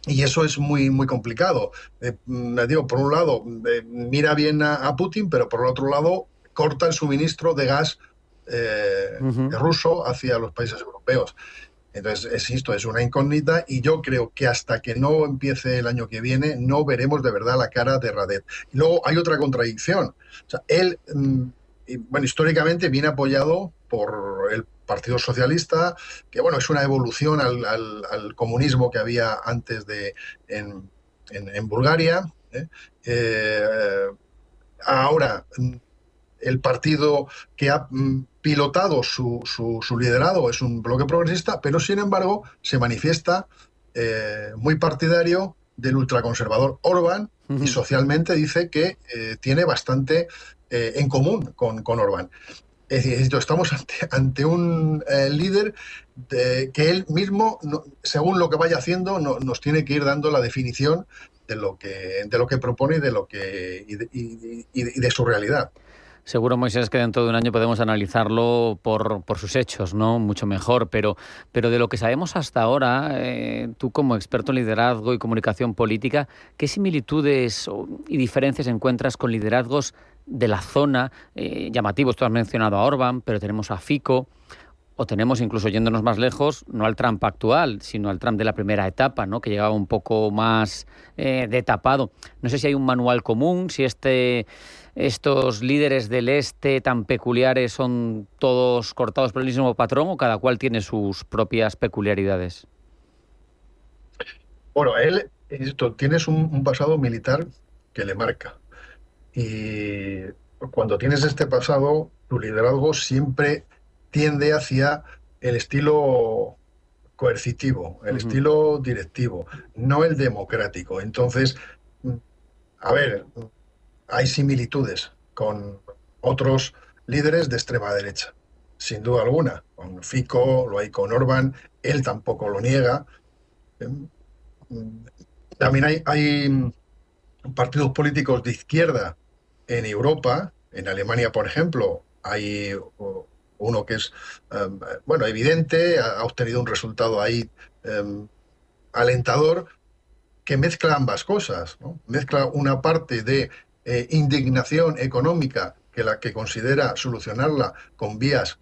Y eso es muy, muy complicado. Por un lado, mira bien a Putin, pero por el otro lado, corta el suministro de gas ruso hacia los países europeos. Entonces, insisto, es una incógnita y yo creo que hasta que no empiece el año que viene no veremos de verdad la cara de Radev. Y luego hay otra contradicción. O sea, él, bueno, históricamente viene apoyado por el Partido Socialista, que bueno, es una evolución al comunismo que había antes en Bulgaria. Ahora, el partido que ha pilotado su liderado es un bloque progresista, pero sin embargo se manifiesta muy partidario del ultraconservador Orbán y socialmente dice que tiene bastante en común con Orbán. Es decir, estamos ante un líder que él mismo, según lo que vaya haciendo, nos tiene que ir dando la definición de lo que propone y de su realidad. Seguro, Moisés, que dentro de un año podemos analizarlo por sus hechos, ¿no? Mucho mejor, pero de lo que sabemos hasta ahora, tú como experto en liderazgo y comunicación política, ¿qué similitudes y diferencias encuentras con liderazgos de la zona? Llamativos, tú has mencionado a Orbán, pero tenemos a Fico, o tenemos, incluso yéndonos más lejos, no al Trump actual, sino al Trump de la primera etapa, ¿no? Que llegaba un poco más detapado. No sé si hay un manual común, si estos líderes del este tan peculiares son todos cortados por el mismo patrón o cada cual tiene sus propias peculiaridades. Bueno, él tienes un pasado militar que le marca. Y cuando tienes este pasado, tu liderazgo siempre tiende hacia el estilo coercitivo, el estilo directivo, no el democrático. Entonces, a ver, hay similitudes con otros líderes de extrema derecha, sin duda alguna. Con Fico, lo hay con Orbán, él tampoco lo niega. También hay partidos políticos de izquierda en Europa. En Alemania, por ejemplo, hay uno que es evidente, ha obtenido un resultado ahí alentador, que mezcla ambas cosas, ¿no? Mezcla una parte de indignación económica que considera solucionarla con vías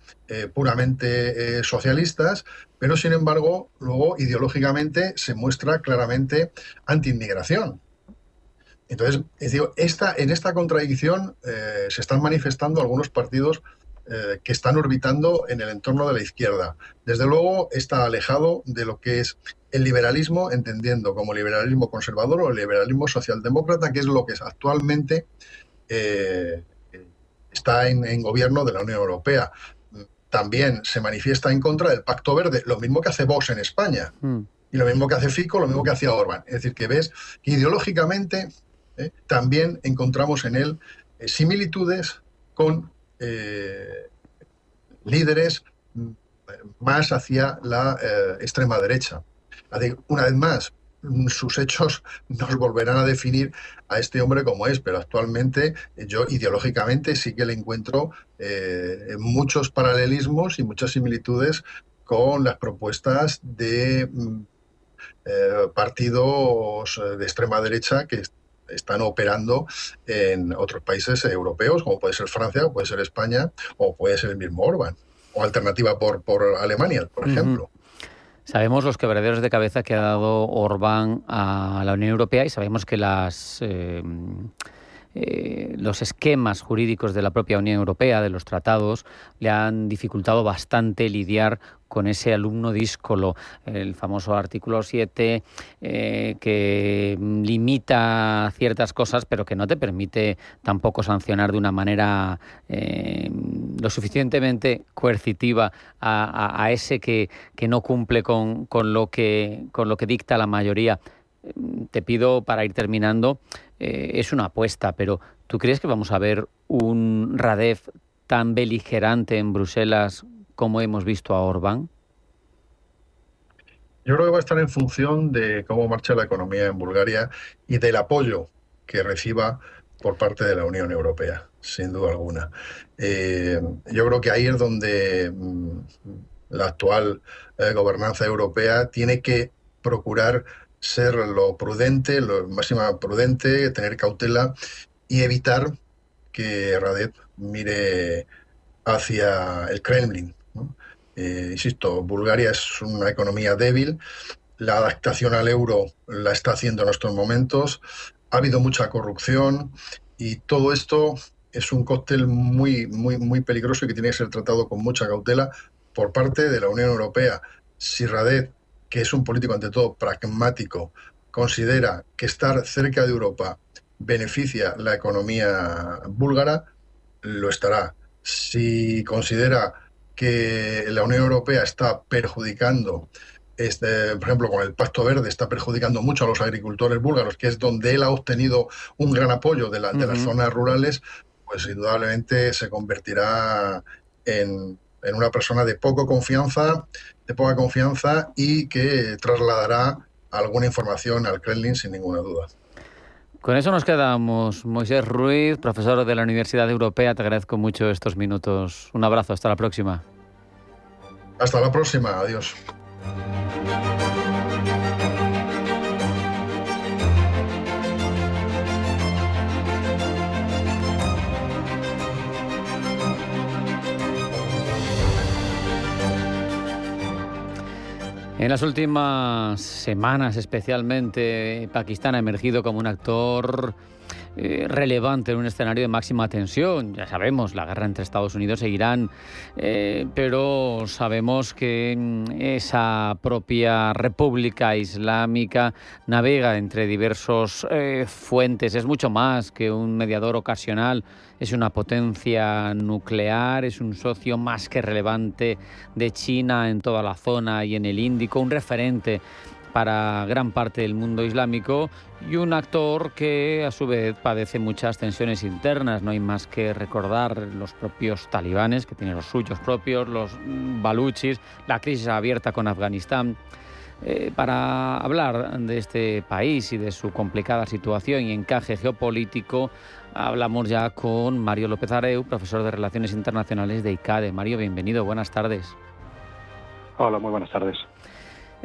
puramente socialistas, pero sin embargo luego ideológicamente se muestra claramente anti-inmigración. Entonces, en esta contradicción se están manifestando algunos partidos que están orbitando en el entorno de la izquierda. Desde luego está alejado de lo que es el liberalismo, entendiendo como liberalismo conservador o liberalismo socialdemócrata, que es lo que actualmente está en gobierno de la Unión Europea. También se manifiesta en contra del Pacto Verde, lo mismo que hace Vox en España, y lo mismo que hace Fico, lo mismo que hacía Orbán. Es decir, que ves que ideológicamente también encontramos en él similitudes con líderes más hacia la extrema derecha. Una vez más, sus hechos nos volverán a definir a este hombre como es, pero actualmente yo ideológicamente sí que le encuentro muchos paralelismos y muchas similitudes con las propuestas de partidos de extrema derecha que están operando en otros países europeos, como puede ser Francia, o puede ser España, o puede ser el mismo Orbán, o alternativa por Alemania, por ejemplo. Sabemos los quebraderos de cabeza que ha dado Orbán a la Unión Europea y sabemos que los esquemas jurídicos de la propia Unión Europea, de los tratados, le han dificultado bastante lidiar con ese alumno díscolo, el famoso artículo 7, que limita ciertas cosas, pero que no te permite tampoco sancionar de una manera lo suficientemente coercitiva a ese que no cumple con lo que dicta la mayoría. Te pido, para ir terminando, es una apuesta, pero ¿tú crees que vamos a ver un Radev tan beligerante en Bruselas como hemos visto a Orbán? Yo creo que va a estar en función de cómo marcha la economía en Bulgaria y del apoyo que reciba por parte de la Unión Europea, sin duda alguna. Yo creo que ahí es donde la actual gobernanza europea tiene que procurar ser lo máxima prudente, tener cautela y evitar que Radev mire hacia el Kremlin, ¿no? Insisto, Bulgaria es una economía débil, la adaptación al euro la está haciendo en estos momentos, ha habido mucha corrupción y todo esto es un cóctel muy, muy, muy peligroso y que tiene que ser tratado con mucha cautela por parte de la Unión Europea. Si Radev, que es un político ante todo pragmático, considera que estar cerca de Europa beneficia la economía búlgara, lo estará. Si considera que la Unión Europea está perjudicando, por ejemplo, con el Pacto Verde, está perjudicando mucho a los agricultores búlgaros, que es donde él ha obtenido un gran apoyo de las zonas rurales, pues indudablemente se convertirá en una persona de poca confianza y que trasladará alguna información al Kremlin sin ninguna duda. Con eso nos quedamos. Moisés Ruiz, profesor de la Universidad Europea, te agradezco mucho estos minutos. Un abrazo, hasta la próxima. Hasta la próxima, adiós. En las últimas semanas, especialmente, Pakistán ha emergido como un actor relevante en un escenario de máxima tensión. Ya sabemos, la guerra entre Estados Unidos e Irán, pero sabemos que esa propia República Islámica navega entre diversos fuentes. Es mucho más que un mediador ocasional. Es una potencia nuclear, es un socio más que relevante de China en toda la zona y en el Índico, un referente para gran parte del mundo islámico y un actor que a su vez padece muchas tensiones internas. No hay más que recordar los propios talibanes, que tienen los suyos propios, los baluchis, la crisis abierta con Afganistán. Para hablar de este país y de su complicada situación y encaje geopolítico, hablamos ya con Mario López Areu, profesor de Relaciones Internacionales de ICADE. Mario, bienvenido, buenas tardes. Hola, muy buenas tardes.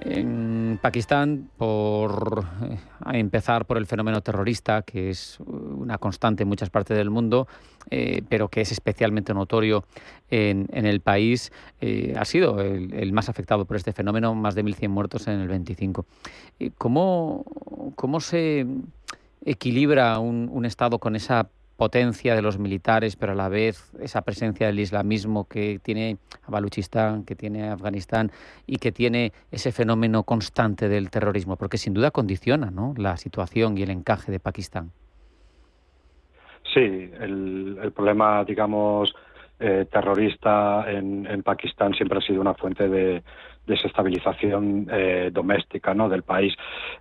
En Pakistán, por empezar por el fenómeno terrorista, que es una constante en muchas partes del mundo, pero que es especialmente notorio en el país, ha sido el más afectado por este fenómeno, más de 1.100 muertos en el 25. ¿Cómo se equilibra un Estado con esa potencia de los militares, pero a la vez esa presencia del islamismo que tiene Baluchistán, que tiene Afganistán y que tiene ese fenómeno constante del terrorismo? Porque sin duda condiciona, ¿no?, la situación y el encaje de Pakistán. Sí, el problema, digamos, terrorista en Pakistán siempre ha sido una fuente de desestabilización doméstica, ¿no?, del país,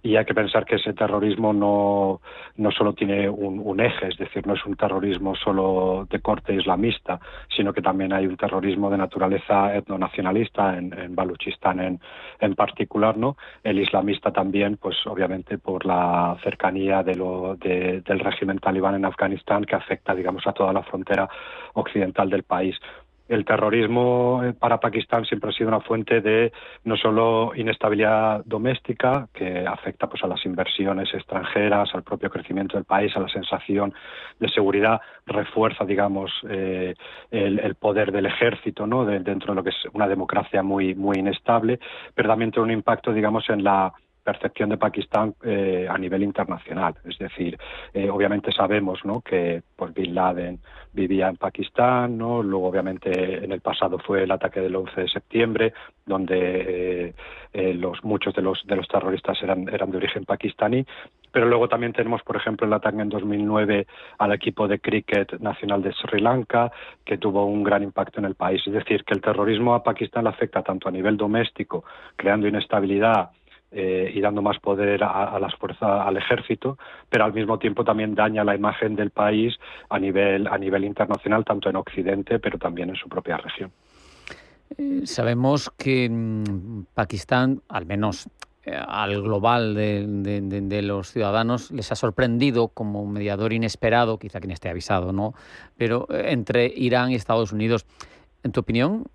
y hay que pensar que ese terrorismo no solo tiene un eje, es decir, no es un terrorismo solo de corte islamista, sino que también hay un terrorismo de naturaleza etnonacionalista en Baluchistán en particular, ¿no? El islamista también, pues obviamente por la cercanía del régimen talibán en Afganistán, que afecta, digamos, a toda la frontera occidental del país. El terrorismo para Pakistán siempre ha sido una fuente de no solo inestabilidad doméstica, que afecta pues a las inversiones extranjeras, al propio crecimiento del país, a la sensación de seguridad, refuerza, digamos, el poder del ejército, ¿no?, dentro de lo que es una democracia muy, muy inestable, pero también tiene un impacto, digamos, en la percepción de Pakistán a nivel internacional. Es decir, obviamente sabemos, ¿no?, que pues Bin Laden vivía en Pakistán, ¿no? Luego obviamente en el pasado fue el ataque del 11 de septiembre, donde muchos de los terroristas eran de origen pakistaní, pero luego también tenemos, por ejemplo, el ataque en 2009 al equipo de cricket nacional de Sri Lanka, que tuvo un gran impacto en el país. Es decir, que el terrorismo a Pakistán le afecta tanto a nivel doméstico, creando inestabilidad y dando más poder a las fuerzas, al ejército, pero al mismo tiempo también daña la imagen del país a nivel internacional, tanto en Occidente, pero también en su propia región. Sabemos que Pakistán, al menos al global de los ciudadanos, les ha sorprendido como un mediador inesperado, quizá quien esté avisado, ¿no?, pero entre Irán y Estados Unidos. En tu opinión,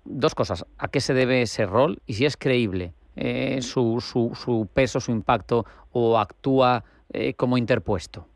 dos cosas: ¿a qué se debe ese rol y si es creíble su peso, su impacto, o actúa como interpuesto?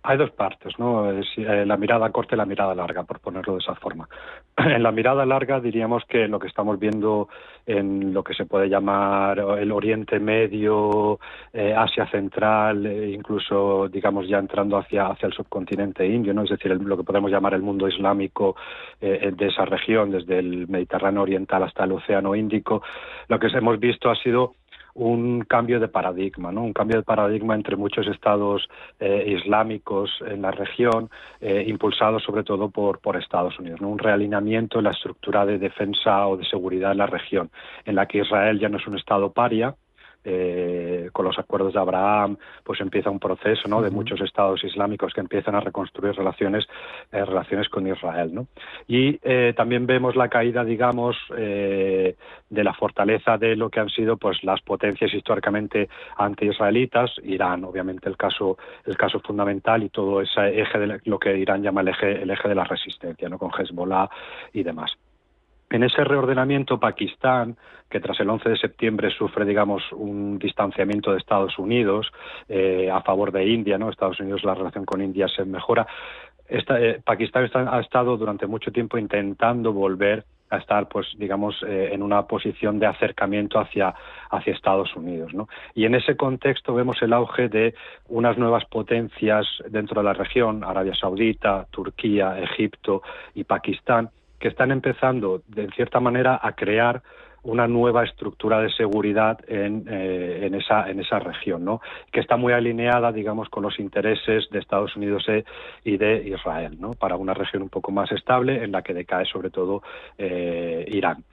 Hay dos partes, ¿no? La mirada corta y la mirada larga, por ponerlo de esa forma. En la mirada larga diríamos que lo que estamos viendo en lo que se puede llamar el Oriente Medio, Asia Central, incluso, digamos, ya entrando hacia el subcontinente indio, ¿no? Es decir, lo que podemos llamar el mundo islámico de esa región, desde el Mediterráneo Oriental hasta el Océano Índico, lo que hemos visto ha sido un cambio de paradigma, ¿no? Un cambio de paradigma entre muchos estados islámicos en la región, impulsado sobre todo por Estados Unidos, ¿no? Un realineamiento en la estructura de defensa o de seguridad en la región, en la que Israel ya no es un estado paria. Con los acuerdos de Abraham, pues empieza un proceso, ¿no? De muchos estados islámicos que empiezan a reconstruir relaciones con Israel, ¿no? Y también vemos la caída, digamos, de la fortaleza de lo que han sido, pues, las potencias históricamente anti-israelitas. Irán, obviamente, el caso fundamental, y todo ese eje de lo que Irán llama el eje de la resistencia, ¿no? Con Hezbollah y demás. En ese reordenamiento, Pakistán, que tras el 11 de septiembre sufre, digamos, un distanciamiento de Estados Unidos a favor de India, ¿no? Estados Unidos, la relación con India se mejora. Pakistán ha estado durante mucho tiempo intentando volver a estar, pues, digamos, en una posición de acercamiento hacia Estados Unidos, ¿no? Y en ese contexto vemos el auge de unas nuevas potencias dentro de la región, Arabia Saudita, Turquía, Egipto y Pakistán, que están empezando, de cierta manera, a crear una nueva estructura de seguridad en esa región, ¿no? Que está muy alineada, digamos, con los intereses de Estados Unidos y de Israel, ¿no? Para una región un poco más estable, en la que decae sobre todo Irán.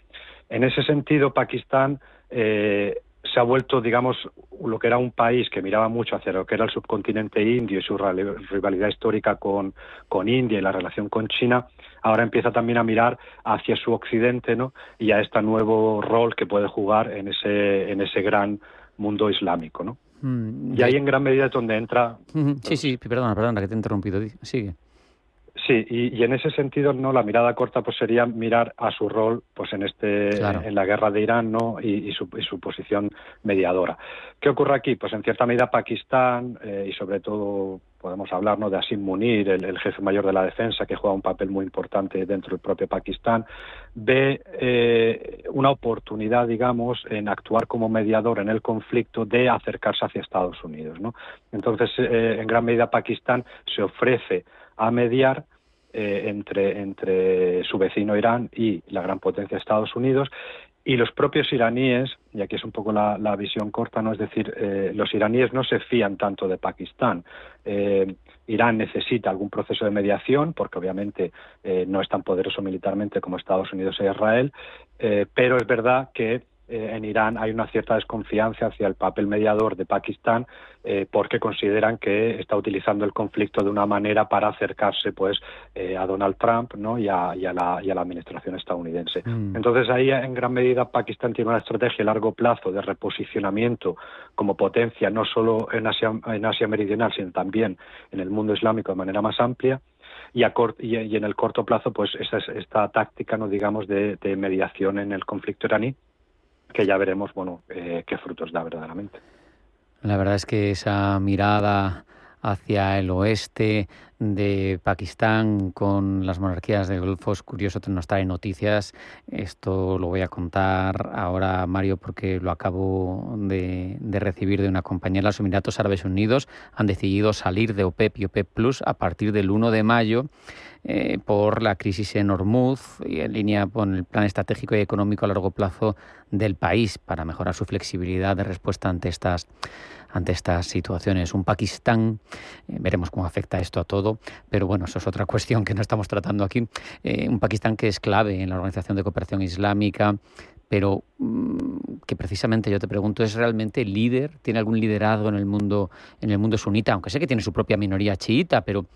En ese sentido, Pakistán se ha vuelto, digamos, lo que era un país que miraba mucho hacia lo que era el subcontinente indio y su rivalidad histórica con India y la relación con China. Ahora empieza también a mirar hacia su occidente, ¿no? Y a este nuevo rol que puede jugar en ese gran mundo islámico, ¿no? Y ahí en gran medida es donde entra... Sí, perdona que te he interrumpido. Sigue. Sí, y en ese sentido, ¿no? La mirada corta, pues, sería mirar a su rol, pues, en la guerra de Irán, ¿no? Y su posición mediadora. ¿Qué ocurre aquí? Pues en cierta medida Pakistán, y sobre todo podemos hablar, ¿no?, de Asim Munir, el jefe mayor de la defensa, que juega un papel muy importante dentro del propio Pakistán, ve una oportunidad, digamos, en actuar como mediador en el conflicto, de acercarse hacia Estados Unidos, ¿no? Entonces, en gran medida Pakistán se ofrece a mediar entre su vecino Irán y la gran potencia Estados Unidos, y los propios iraníes, y aquí es un poco la visión corta, ¿no? Es decir, los iraníes no se fían tanto de Pakistán. Irán necesita algún proceso de mediación, porque obviamente no es tan poderoso militarmente como Estados Unidos e Israel, pero es verdad que en Irán hay una cierta desconfianza hacia el papel mediador de Pakistán, porque consideran que está utilizando el conflicto de una manera para acercarse, pues, a Donald Trump, ¿no? y a la administración estadounidense. Entonces ahí en gran medida Pakistán tiene una estrategia a largo plazo de reposicionamiento como potencia, no solo en Asia Meridional, sino también en el mundo islámico de manera más amplia. Y en el corto plazo, pues, esta táctica, ¿no?, digamos, de mediación en el conflicto iraní, que ya veremos, bueno, qué frutos da verdaderamente. La verdad es que esa mirada hacia el oeste de Pakistán con las monarquías del Golfo es curioso, nos trae noticias. Esto lo voy a contar ahora, Mario, porque lo acabo de recibir de una compañera. Los Emiratos Árabes Unidos han decidido salir de OPEP y OPEP Plus a partir del 1 de mayo por la crisis en Hormuz, y en línea con el plan estratégico y económico a largo plazo del país para mejorar su flexibilidad de respuesta ante estas situaciones. Un Pakistán, veremos cómo afecta esto a todo, pero bueno, eso es otra cuestión que no estamos tratando aquí. Un Pakistán que es clave en la Organización de Cooperación Islámica, pero que precisamente, yo te pregunto, ¿es realmente líder? ¿Tiene algún liderazgo en el mundo sunita? Aunque sé que tiene su propia minoría chiita, pero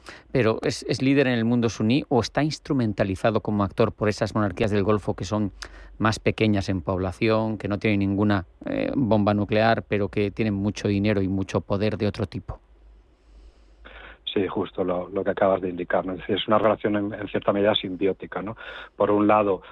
¿es líder en el mundo suní, o está instrumentalizado como actor por esas monarquías del Golfo que son más pequeñas en población, que no tienen ninguna bomba nuclear, pero que tienen mucho dinero y mucho poder de otro tipo? Sí, justo lo que acabas de indicar, ¿no? Es decir, es una relación en cierta medida simbiótica, ¿no? Por un lado,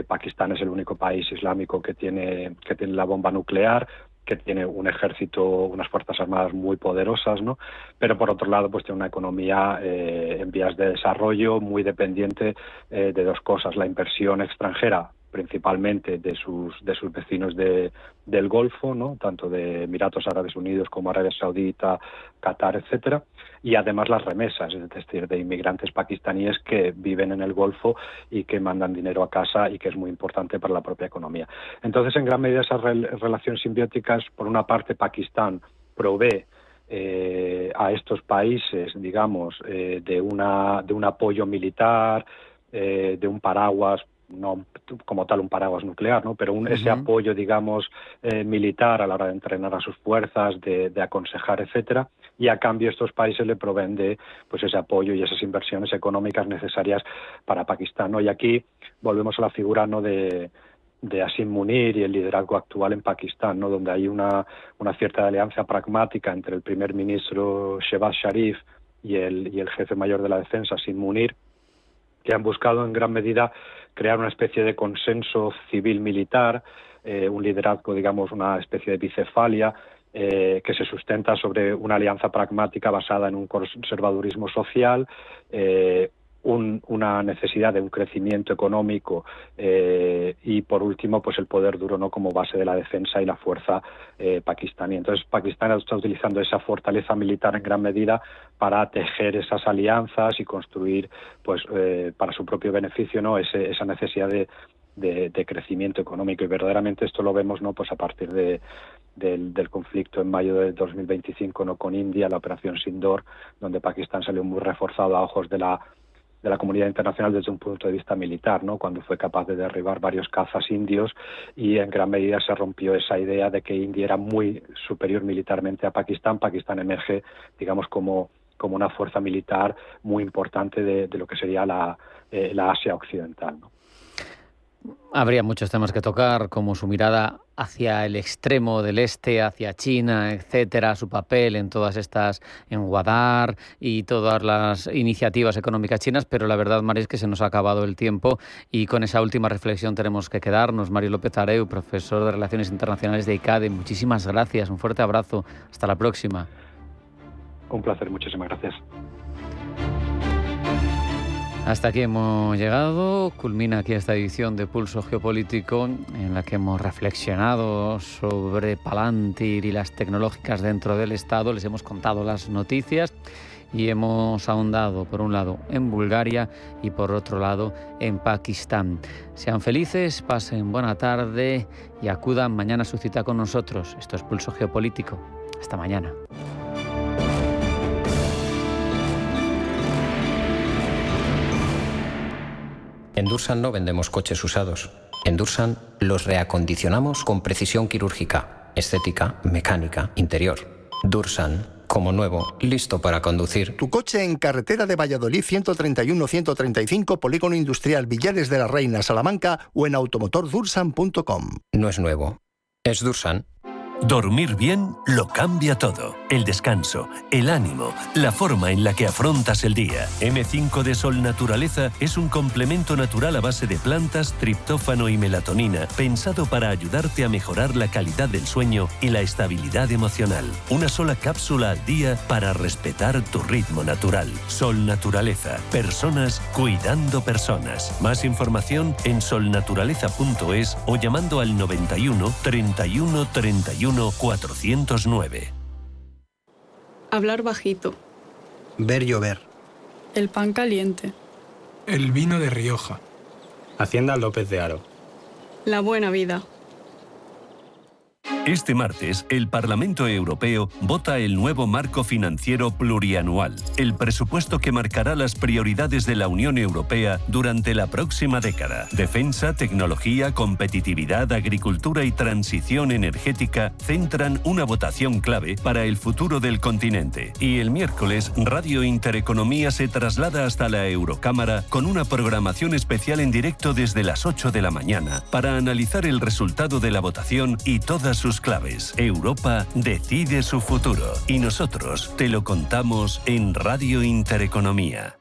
Pakistán es el único país islámico que tiene la bomba nuclear, que tiene un ejército, unas fuerzas armadas muy poderosas, ¿no? Pero por otro lado, pues tiene una economía en vías de desarrollo muy dependiente de dos cosas: la inversión extranjera, principalmente de sus vecinos del Golfo, ¿no? Tanto de Emiratos Árabes Unidos como Arabia Saudita, Qatar, etcétera, y además las remesas, es decir, de inmigrantes pakistaníes que viven en el Golfo y que mandan dinero a casa y que es muy importante para la propia economía. Entonces, en gran medida, esas relaciones simbióticas, por una parte, Pakistán provee a estos países, digamos, de un apoyo militar, de un paraguas, no como tal un paraguas nuclear, ¿no? Pero ese apoyo, digamos, militar a la hora de entrenar a sus fuerzas, de aconsejar, etcétera, y a cambio estos países le proveen de pues ese apoyo y esas inversiones económicas necesarias para Pakistán, ¿no? Y aquí volvemos a la figura, ¿no?, de Asim Munir y el liderazgo actual en Pakistán, ¿no?, donde hay una cierta alianza pragmática entre el primer ministro Shehbaz Sharif y el jefe mayor de la defensa, Asim Munir, que han buscado en gran medida crear una especie de consenso civil-militar, un liderazgo, digamos, una especie de bicefalia, que se sustenta sobre una alianza pragmática basada en un conservadurismo social, una necesidad de un crecimiento económico y, por último, pues el poder duro, ¿no?, como base de la defensa y la fuerza pakistaní. Entonces, Pakistán está utilizando esa fortaleza militar en gran medida para tejer esas alianzas y construir, pues, para su propio beneficio, ¿no?, esa necesidad de crecimiento económico. Y verdaderamente esto lo vemos, ¿no?, pues a partir del conflicto en mayo de 2025, ¿no?, con India, la operación Sindoor, donde Pakistán salió muy reforzado a ojos de la comunidad internacional desde un punto de vista militar, ¿no?, cuando fue capaz de derribar varios cazas indios, y en gran medida se rompió esa idea de que India era muy superior militarmente a Pakistán. Pakistán emerge, digamos, como una fuerza militar muy importante de lo que sería la Asia occidental, ¿no? Habría muchos temas que tocar, como su mirada hacia el extremo del este, hacia China, etcétera, su papel en todas estas, en Gwadar y todas las iniciativas económicas chinas, pero la verdad, María, es que se nos ha acabado el tiempo y con esa última reflexión tenemos que quedarnos. Mario López Areu, profesor de Relaciones Internacionales de ICADE, muchísimas gracias, un fuerte abrazo, hasta la próxima. Un placer, muchísimas gracias. Hasta aquí hemos llegado, culmina aquí esta edición de Pulso Geopolítico en la que hemos reflexionado sobre Palantir y las tecnológicas dentro del Estado, les hemos contado las noticias y hemos ahondado por un lado en Bulgaria y por otro lado en Pakistán. Sean felices, pasen buena tarde y acudan mañana a su cita con nosotros. Esto es Pulso Geopolítico. Hasta mañana. En Dursan no vendemos coches usados. En Dursan los reacondicionamos con precisión quirúrgica, estética, mecánica, interior. Dursan, como nuevo, listo para conducir. Tu coche en carretera de Valladolid 131-135, Polígono Industrial Villares de la Reina, Salamanca, o en automotordursan.com. No es nuevo, es Dursan. Dormir bien lo cambia todo. El descanso, el ánimo, la forma en la que afrontas el día. M5 de Sol Naturaleza es un complemento natural a base de plantas, triptófano y melatonina, pensado para ayudarte a mejorar la calidad del sueño y la estabilidad emocional. Una sola cápsula al día para respetar tu ritmo natural. Sol Naturaleza. Personas cuidando personas. Más información en solnaturaleza.es o llamando al 91 31 31 409. Hablar bajito. Ver llover. El pan caliente. El vino de Rioja. Hacienda López de Haro. La buena vida. Este martes, el Parlamento Europeo vota el nuevo marco financiero plurianual, el presupuesto que marcará las prioridades de la Unión Europea durante la próxima década. Defensa, tecnología, competitividad, agricultura y transición energética centran una votación clave para el futuro del continente. Y el miércoles, Radio Intereconomía se traslada hasta la Eurocámara con una programación especial en directo desde las 8 de la mañana para analizar el resultado de la votación y todas sus claves. Europa decide su futuro y nosotros te lo contamos en Radio Intereconomía.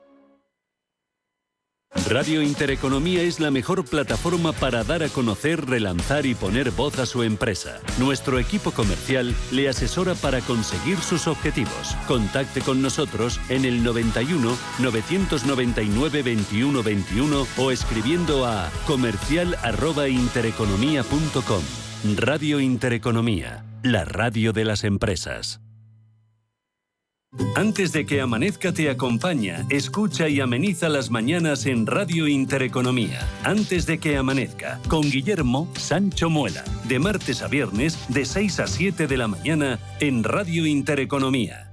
Radio Intereconomía es la mejor plataforma para dar a conocer, relanzar y poner voz a su empresa. Nuestro equipo comercial le asesora para conseguir sus objetivos. Contacte con nosotros en el 91 999 21 21 o escribiendo a comercial@intereconomia.com. Radio Intereconomía, la radio de las empresas. Antes de que amanezca te acompaña, escucha y ameniza las mañanas en Radio Intereconomía. Antes de que amanezca, con Guillermo Sancho Muela. De martes a viernes, de 6 a 7 de la mañana, en Radio Intereconomía.